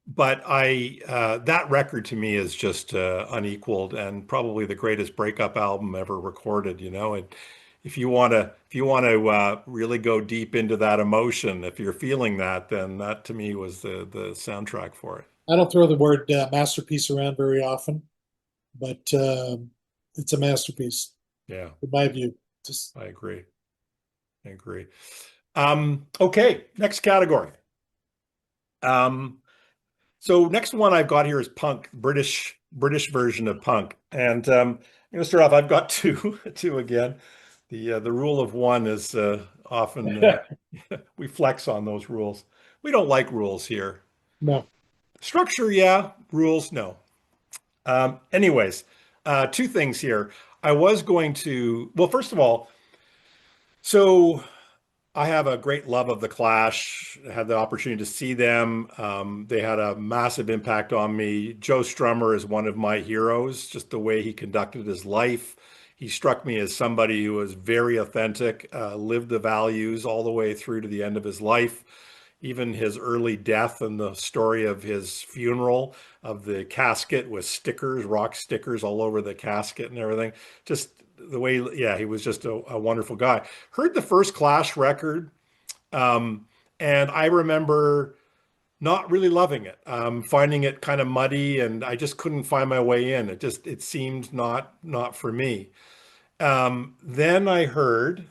But that record to me is just unequaled and probably the greatest breakup album ever recorded, And if you want to really go deep into that emotion, if you're feeling that, then that to me was the soundtrack for it. I don't throw the word masterpiece around very often, but it's a masterpiece Yeah, in my view. Just I agree. I agree. Okay, next category. Um, So next one I've got here is punk, British version of punk, and I'm going to start off. I've got two, two again. The rule of one is often we flex on those rules. We don't like rules here. no. Structure, yeah. Rules, no. Anyways, two things here. I was going to, well, first of all, so I have a great love of The Clash. I had the opportunity to see them. They had a massive impact on me. Joe Strummer is one of my heroes, just the way he conducted his life. He struck me as somebody who was very authentic, lived the values all the way through to the end of his life. Even his early death and the story of his funeral, of the casket with stickers, rock stickers all over the casket and everything. Just the way, yeah, he was just a wonderful guy. Heard the first Clash record, um, and I remember not really loving it, finding it kind of muddy, and I just couldn't find my way in. It seemed not for me. Then I heard,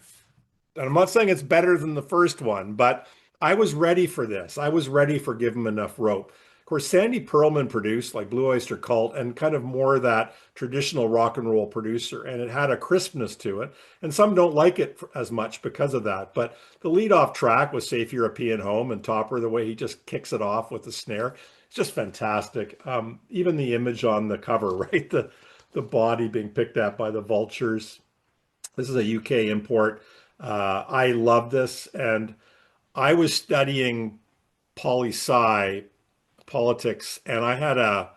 and I'm not saying it's better than the first one, but I was ready for this. I was ready for Give 'Em Enough Rope. Of course, Sandy Pearlman produced like Blue Oyster Cult and kind of more that traditional rock and roll producer, and it had a crispness to it. And some don't like it as much because of that. But the lead off track was Safe European Home, and Topper, the way he just kicks it off with the snare, it's just fantastic. Even the image on the cover, right? The body being picked at by the vultures. This is a UK import. I love this, and I was studying poli sci politics, and I had a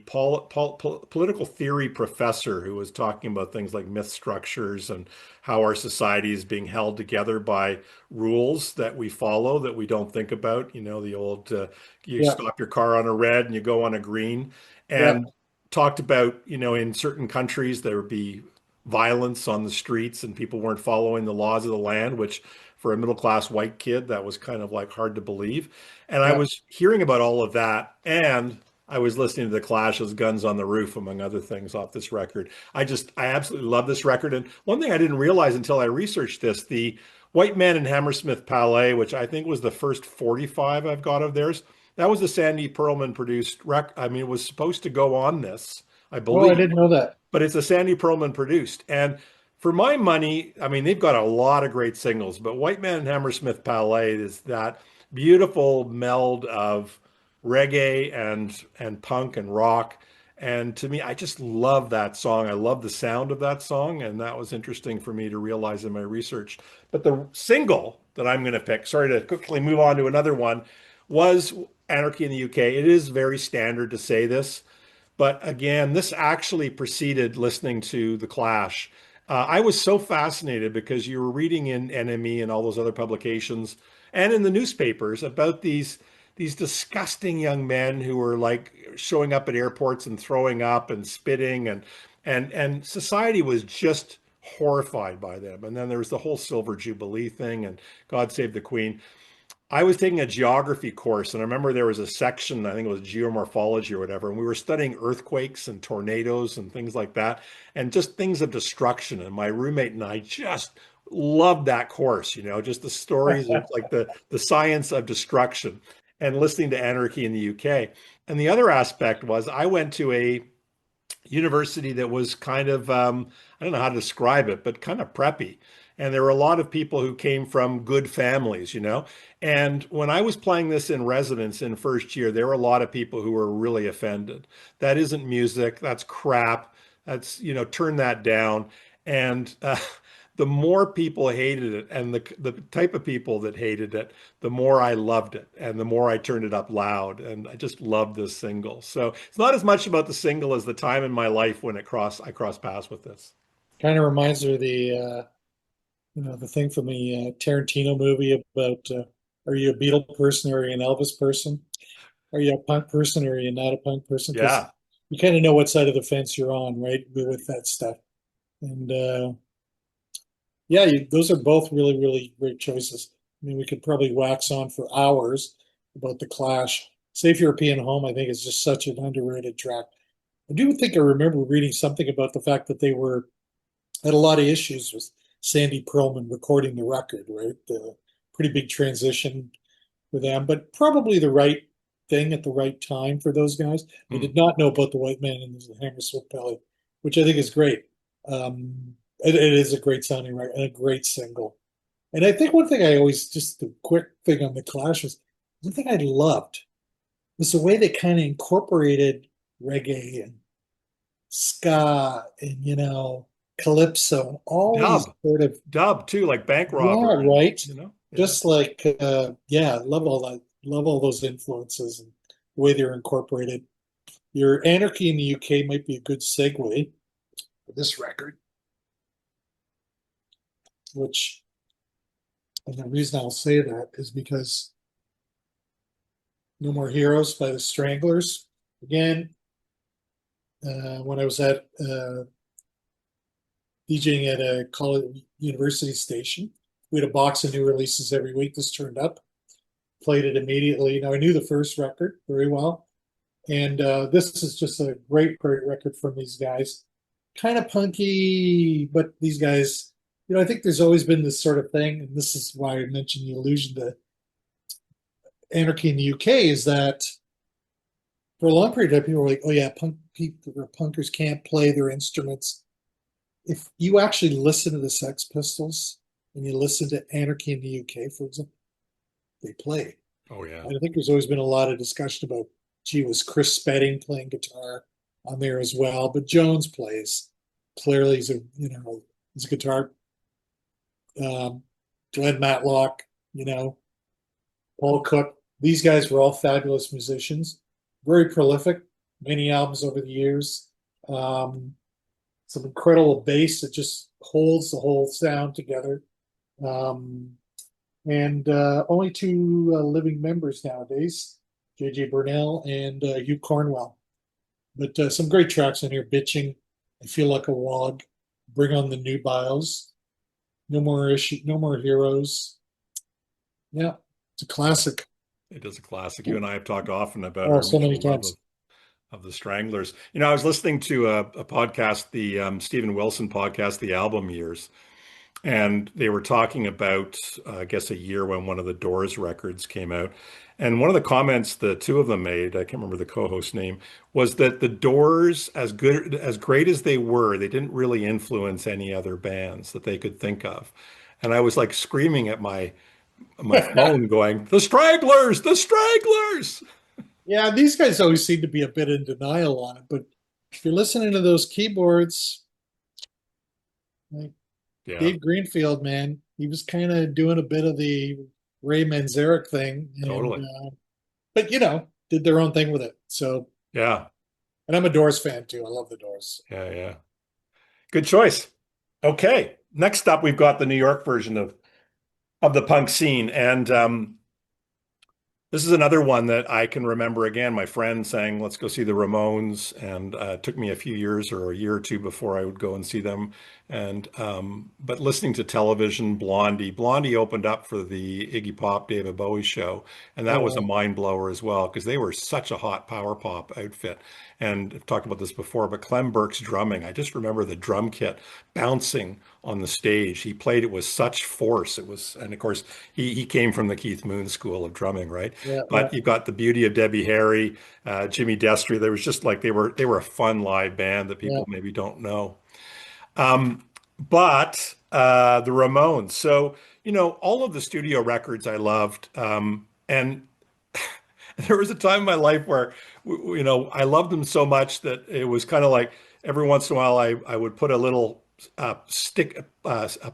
political theory professor who was talking about things like myth structures and how our society is being held together by rules that we follow that we don't think about. You know, the old you Yeah, stop your car on a red and you go on a green, yeah, and talked about, in certain countries there would be violence on the streets and people weren't following the laws of the land, which for a middle class white kid, that was kind of like hard to believe. And I yeah. was hearing about all of that, and I was listening to the Clash's Guns on the Roof, among other things, off this record. I absolutely love this record. And one thing I didn't realize until I researched this, the White Man and Hammersmith Palais, which I think was the first 45 I've got of theirs, that was a Sandy Pearlman produced record. I mean, it was supposed to go on this, I Oh, I believe, didn't know that. but it's a Sandy Pearlman produced. And for my money, I mean, they've got a lot of great singles, but White Man and Hammersmith Palais is that beautiful meld of reggae and punk and rock. And to me, I just love that song. I love the sound of that song, and that was interesting for me to realize in my research. But the single that I'm going to pick, sorry to quickly move on to another one, was Anarchy in the UK. It is very standard to say this, but again, this actually preceded listening to The Clash. I was so fascinated because you were reading in NME and all those other publications and in the newspapers about these disgusting young men who were like showing up at airports and throwing up and spitting, and society was just horrified by them. And then there was the whole Silver Jubilee thing and God Save the Queen. I was taking a geography course, and I remember there was a section, I think it was geomorphology or whatever, and we were studying earthquakes and tornadoes and things like that, and just things of destruction. And my roommate and I just loved that course, just the stories of like the science of destruction and listening to Anarchy in the UK. And the other aspect was I went to a university that was kind of I don't know how to describe it, but kind of preppy. And there were a lot of people who came from good families. And when I was playing this in residence in first year, there were a lot of people who were really offended. That isn't music. That's crap. Turn that down. And the more people hated it, and the type of people that hated it, the more I loved it, and the more I turned it up loud. And I just loved this single. So it's not as much about the single as the time in my life when I crossed paths with this. Kind of reminds me of the thing from the Tarantino movie about are you a Beatle person or are you an Elvis person? Are you a punk person or are you not a punk person? Because Yeah. you kind of know what side of the fence you're on, right, with that stuff. And yeah, those are both really, really great choices. I mean, we could probably wax on for hours about the Clash. Safe European Home, I think, is just such an underrated track. I do think I remember reading something about the fact that they had a lot of issues with Sandy Pearlman recording the record, right? The pretty big transition for them, but probably the right thing at the right time for those guys. I Hmm. did not know about the White Man and the Hammersmith Pelly, which I think is great. It is a great sounding record and a great single. And I think one thing I always, just a quick thing on the Clash was, one thing I loved was the way they kind of incorporated reggae and ska and calypso, all these Dub, sort of, dub too, like Bank yeah, Robber, and right. yeah. Just like yeah, love all that, love all those influences and the way they're incorporated. Your Anarchy in the UK might be a good segue for this record, which, and the reason I'll say that is because No More Heroes by the Stranglers. Again, when I was at DJing at a college university station, we had a box of new releases every week. This turned up, played it immediately. Now I knew the first record very well, and this is just a great, great record from these guys. Kind of punky, but these guys, I think there's always been this sort of thing, and this is why I mentioned the allusion to Anarchy in the UK, is that for a long period of time, people were like, "Oh yeah, punk people or punkers can't play their instruments." If you actually listen to the Sex Pistols and you listen to Anarchy in the UK, for example, they play. Oh yeah. And I think there's always been a lot of discussion about, gee, was Chris Spedding playing guitar on there as well? But Jones plays. Clearly, he's a guitar. Um, Glenn Matlock, Paul Cook. These guys were all fabulous musicians, very prolific, many albums over the years. Um, some incredible bass that just holds the whole sound together. Um, and only two living members nowadays, J.J. Burnell and Hugh Cornwell. But some great tracks in here. Bitching, I Feel Like a Wog, Bring on the New Bios, No More Issue, No More Heroes. Yeah, it's a classic. It is a classic. You and I have talked often about Oh, our so many mutual love times. of the Stranglers. I was listening to a podcast, the Stephen Wilson podcast, The Album Years, and they were talking about, I guess, a year when one of the Doors records came out. And one of the comments the two of them made, I can't remember the co-host name, was that the Doors, as good, as great as they were, they didn't really influence any other bands that they could think of. And I was like screaming at my phone going, "The Stragglers, the Stragglers." Yeah, these guys always seem to be a bit in denial on it, but if you're listening to those keyboards, like Yeah, Dave Greenfield, man, he was kind of doing a bit of the Ray Manzarek thing, and totally. but did their own thing with it. So, Yeah, and I'm a Doors fan too. I love the Doors. yeah, yeah. Good choice. Okay. Next up, we've got the New York version of the punk scene. And this is another one that I can remember again. My friend saying, "Let's go see the Ramones," and it took me a few years or a year or two before I would go and see them. And but listening to television, Blondie opened up for the Iggy Pop, David Bowie show, and that was a Oh, mind blower as well because they were such a hot power pop outfit. And I've talked about this before, but Clem Burke's drumming, I just remember the drum kit bouncing on the stage. He played it with such force. It was, and of course, he came from the Keith Moon school of drumming, right? yeah, yeah, But you've got the beauty of Debbie Harry, Jimmy Destry. There was just like they were a fun live band that yeah. people maybe don't know. But the Ramones. So all of the studio records I loved, and there was a time in my life where I loved them so much that it was kind of like every once in a while I would put a little a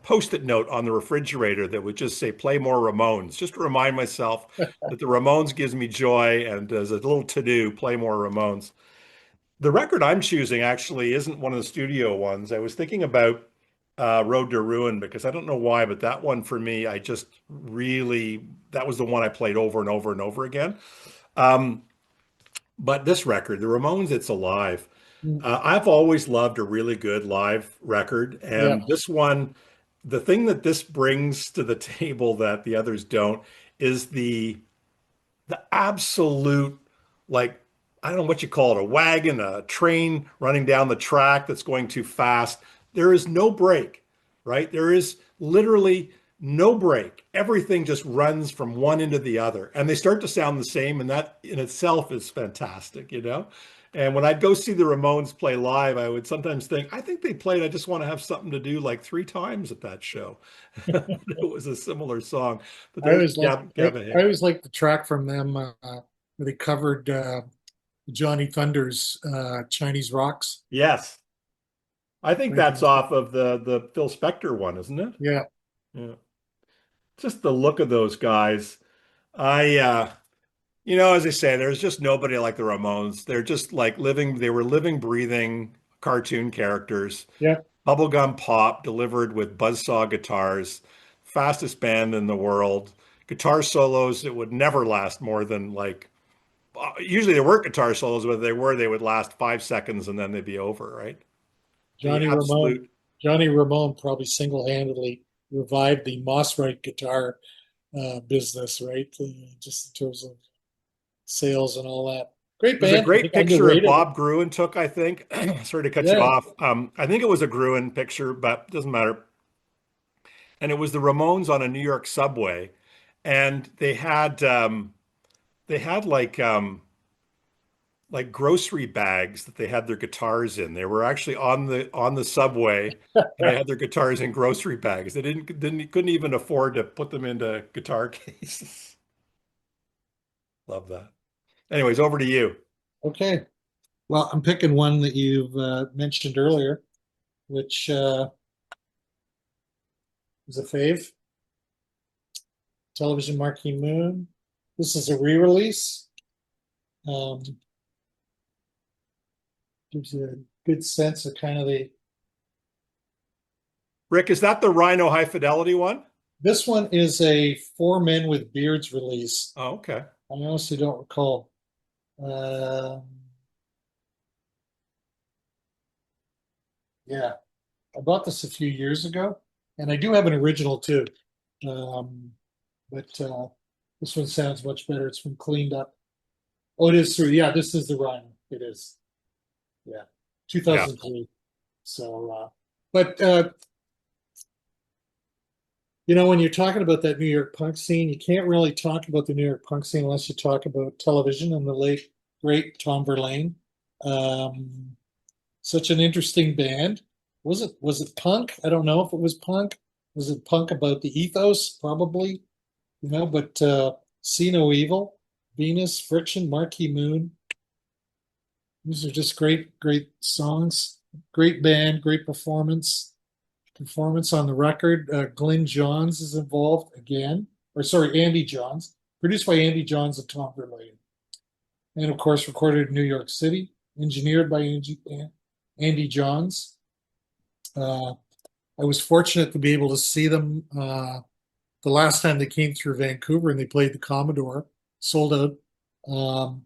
post-it note on the refrigerator that would just say play more Ramones, just to remind myself that the Ramones gives me joy, and as a little to-do, play more Ramones. The record I'm choosing actually isn't one of the studio ones. I was thinking about Road to Ruin because I don't know why, but that one for me, I just really, that was the one I played over and over and over again. Um, but this record, the Ramones, It's Alive. Mm, I've always loved a really good live record, yeah. and this one, the thing that this brings to the table that the others don't is the absolute, like, I don't know what you call it, a wagon, a train running down the track that's going too fast. There is no break, right? There is literally no break. Everything just runs from one end to the other, and they start to sound the same, and that in itself is fantastic. And when I'd go see the Ramones play live, I would sometimes think, I think they played I Just Want to Have Something to Do like three times at that show. It was a similar song, but I there's always like I Gavin. always like the track from them where they covered Johnny Thunder's Chinese Rocks. Yes. I think that's Fantastic. off of the Phil Spector one, isn't it? Yeah, Yeah. Just the look of those guys. I as I say, there's just nobody like the Ramones. They're just like they were living, breathing cartoon characters. yeah. Bubblegum pop delivered with buzzsaw guitars, fastest band in the world. Guitar solos that would never last more than like usually there weren't guitar solos, but they would last 5 seconds and then they'd be over, right? The Johnny Ramone. absolute Johnny Ramone probably single-handedly revived the Moss Right guitar business, right? Just in terms of sales and all that. Great There's a band. I great think picture of underrated. Bob Gruen took, I think. Sorry to cut you Yeah, off. I think it was a Gruen picture, but it doesn't matter. And it was the Ramones on a New York subway, and they had like grocery bags that they had their guitars in. They were actually on the subway, and they had their guitars in grocery bags. They didn't couldn't even afford to put them into guitar cases. Love that. Anyways, over to you. okay. Well, I'm picking one that you've mentioned earlier, which is a fave. Television Marquee Moon. This is a re-release. Gives you a good sense of kind of the. Rick, is that the Rhino High Fidelity one? This one is a Four Men with Beards release. Oh, okay. I honestly don't recall. Yeah, I bought this a few years ago, and I do have an original too. Um, but this one sounds much better. It's been cleaned up. Oh, it is through. Yeah, this is the Rhino. It is. Yeah, Yeah. 2003. So, but you know, when you're talking about that New York punk scene, you can't really talk about the New York punk scene unless you talk about television and the late great Tom Verlaine. Um, Such an interesting band. Was it punk? I don't know if it was punk. Was it punk about the ethos? Probably, you know, but See No Evil, Venus, Friction, Marquee Moon. These are just great songs. Great band, great performance on the record. Glenn Johns is involved again, or sorry, Andy Johns, produced by Andy Johns and Tom Verlaine, and of course recorded in New York City, engineered by Andy Johns. I was fortunate to be able to see them the last time they came through Vancouver, and they played the Commodore, sold out.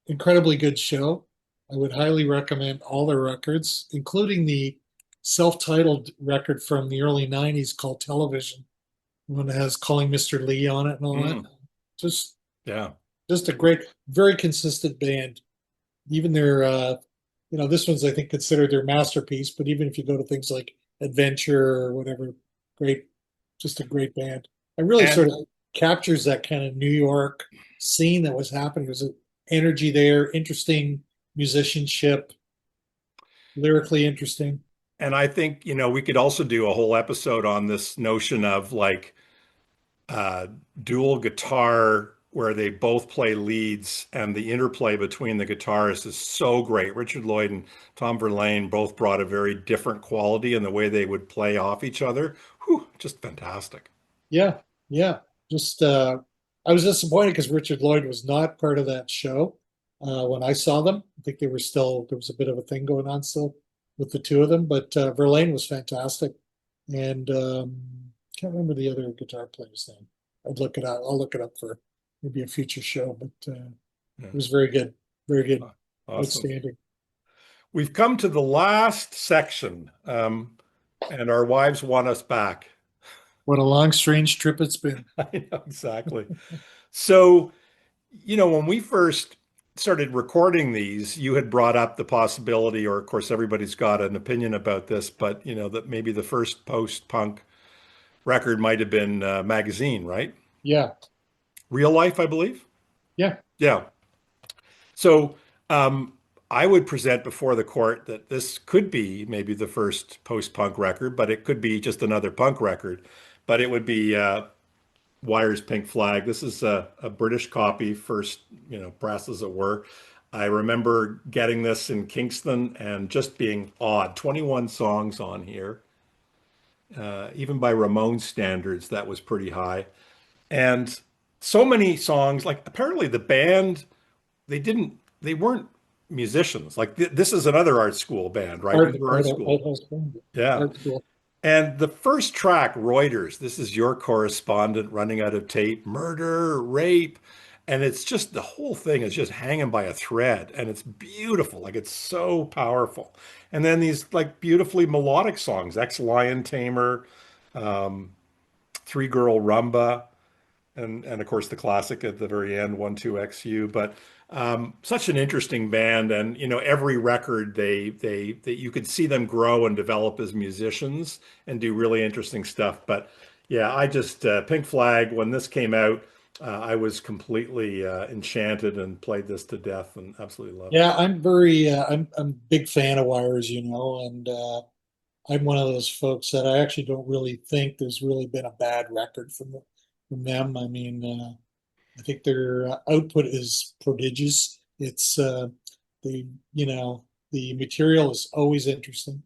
Incredibly good show. I would highly recommend all their records, including the self-titled record from the early 90s called Television, one that has Calling Mr. Lee on it and all that. Just Yeah. just a great, very consistent band. Even their this one's I think considered their masterpiece, but even if you go to things like Adventure or whatever, great, just a great band. It really And sort of captures that kind of New York scene that was happening. There's an energy there, interesting musicianship, lyrically interesting. and I think, we could also do a whole episode on this notion of like uh, dual guitar where they both play leads and the interplay between the guitarists is so great. Richard Lloyd and Tom Verlaine both brought a very different quality in the way they would play off each other. Whew, just fantastic. Yeah, yeah. Just I was disappointed because Richard Lloyd was not part of that show when I saw them. I think they were still there was a bit of a thing going on still with the two of them, but Verlaine was fantastic, and can't remember the other guitar player's name. I'd look it up. I'll look it up for maybe a future show, but Yeah. it was very good, Awesome. outstanding. We've come to the last section, and our wives want us back. What a long, strange trip it's been. I know exactly. So, when we first started recording these, you had brought up the possibility, or of course, everybody's got an opinion about this, but that maybe the first post-punk record might have been Magazine, right? Yeah, Real Life, I believe. yeah. Yeah. So, I would present before the court that this could be maybe the first post-punk record, but it could be just another punk record. But it would be Wire's Pink Flag. This is a British copy, first, press as it were. I remember getting this in Kingston and just being awed. 21 songs on here. Even by Ramones standards, that was pretty high. And so many songs, like apparently the band, they weren't musicians. Like this is another art school band, right? Art, These were art art, school. art house band. Yeah. Art school. And the first track, Reuters, this is your correspondent running out of tape, murder, rape. And it's just the whole thing is just hanging by a thread. And it's beautiful. Like it's so powerful. And then these like beautifully melodic songs, Ex Lion Tamer, um, Three Girl Rumba, and of course the classic at the very end, 12XU. But such an interesting band, and every record they you could see them grow and develop as musicians and do really interesting stuff. But yeah, I just Pink Flag when this came out, I was completely enchanted and played this to death and absolutely loved it. Yeah, I'm very I'm a big fan of Wires, and I'm one of those folks that I actually don't really think there's really been a bad record from them. I mean, I think their output is prodigious. It's the the material is always interesting.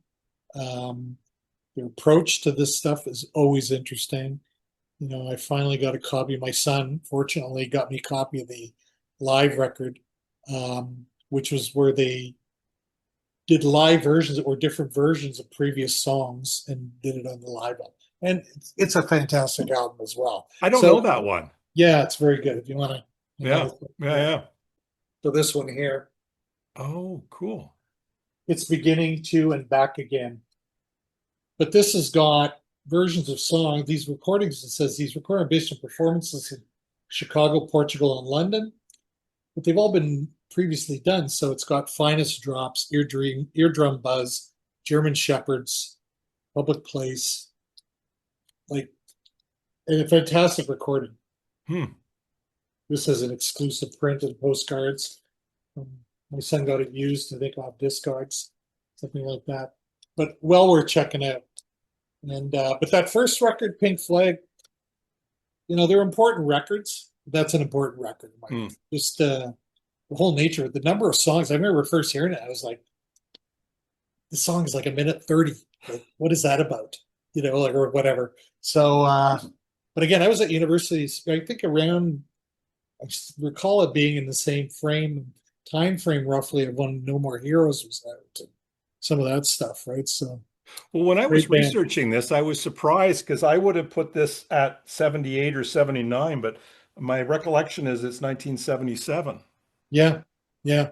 Um, their approach to this stuff is always interesting. I finally got a copy. My son, fortunately, got me a copy of the live record, which was where they did live versions or different versions of previous songs and did it on the live album. And it's a fantastic album as well. I don't know So that one. yeah, it's very good. If you want to, Yeah. Yeah. yeah. Yeah. So this one here, Oh, cool. it's beginning to and back again. But this has got versions of songs. These recordings, it says these recordings are based on performances in Chicago, Portugal, and London. But they've all been previously done. So it's got Finest Drops, Eardrum Buzz, German Shepherds, Public Place, like a fantastic recording. Hmm. This is an exclusive print and postcards. My son got it used, I think, off Discogs, something like that. But well worth checking out. And but that first record, Pink Flag, they're important records. That's an important record, Hmm. Just the whole nature, the number of songs. I remember first hearing it, I was like, "This song is like a minute 30. Like, what is that about?" Like or whatever. So, but again, I was at universities. I think around. I recall it being in the same time frame roughly of when No More Heroes was out. And some of that stuff, right? So Well, when I was great band. researching this, I was surprised because I would have put this at 78 or 79, but my recollection is it's 1977. Yeah, yeah,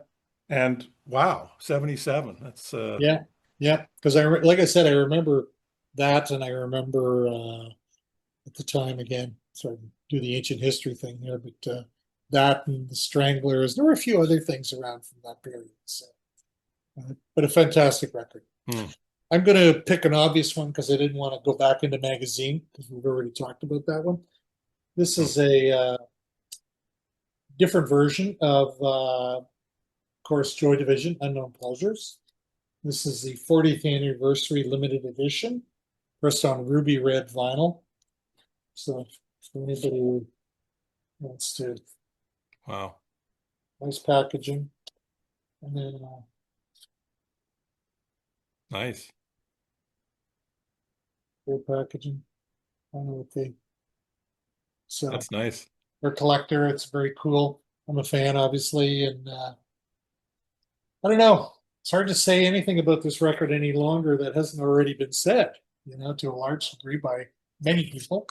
And wow, 77. That's yeah, yeah. Because like I said, I remember that, and I remember at the time again. Sorry, do the ancient history thing here, but that and the Stranglers. There were a few other things around from that period. So, but a fantastic record. hmm. I'm going to pick an obvious one because I didn't want to go back into magazine because we've already talked about that one. This Hmm. is a different version of course, Joy Division, Unknown Pleasures. This is the 40th anniversary limited edition, pressed on ruby red vinyl. So for anybody who wants to, Wow. nice packaging. And then Nice. great packaging. I don't know what they, so That's nice. for a collector, it's very cool. I'm a fan, obviously, and I don't know. It's hard to say anything about this record any longer that hasn't already been said, to a large degree by many people.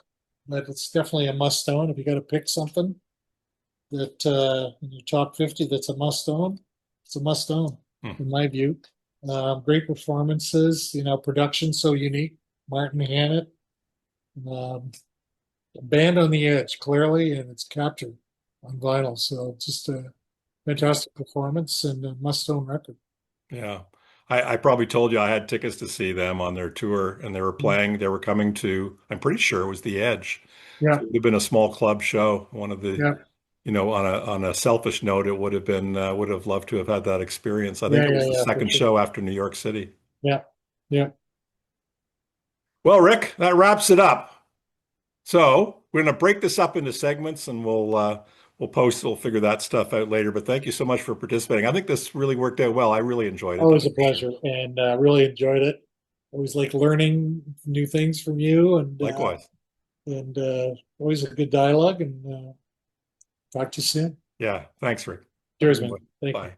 But it's definitely a must own. If you got to pick something that in your top 50 that's a must own, it's a must own, Hmm. in my view. Great performances, production so unique. Martin Hannett, band on the edge, clearly, and it's captured on vinyl. So just a fantastic performance and a must own record. Yeah. I probably told you I had tickets to see them on their tour and they were coming to, I'm pretty sure it was the Edge. Yeah, So it would have been a small club show. One of the, yeah, on a selfish note, it would have been, would have loved to have had that experience. I think yeah, it yeah, was the yeah, for second sure. show after New York City. Yeah, yeah. Well, Rick, that wraps it up. So we're going to break this up into segments and we'll figure that stuff out later. But thank you so much for participating. I think this really worked out well. I really enjoyed it. Always That's a for sure. pleasure, and really enjoyed it. Always like learning new things from you, Likewise. and always a good dialogue. And talk to you soon. Yeah. Thanks, Rick. Have a Cheers, good man. one. Thank you. Bye.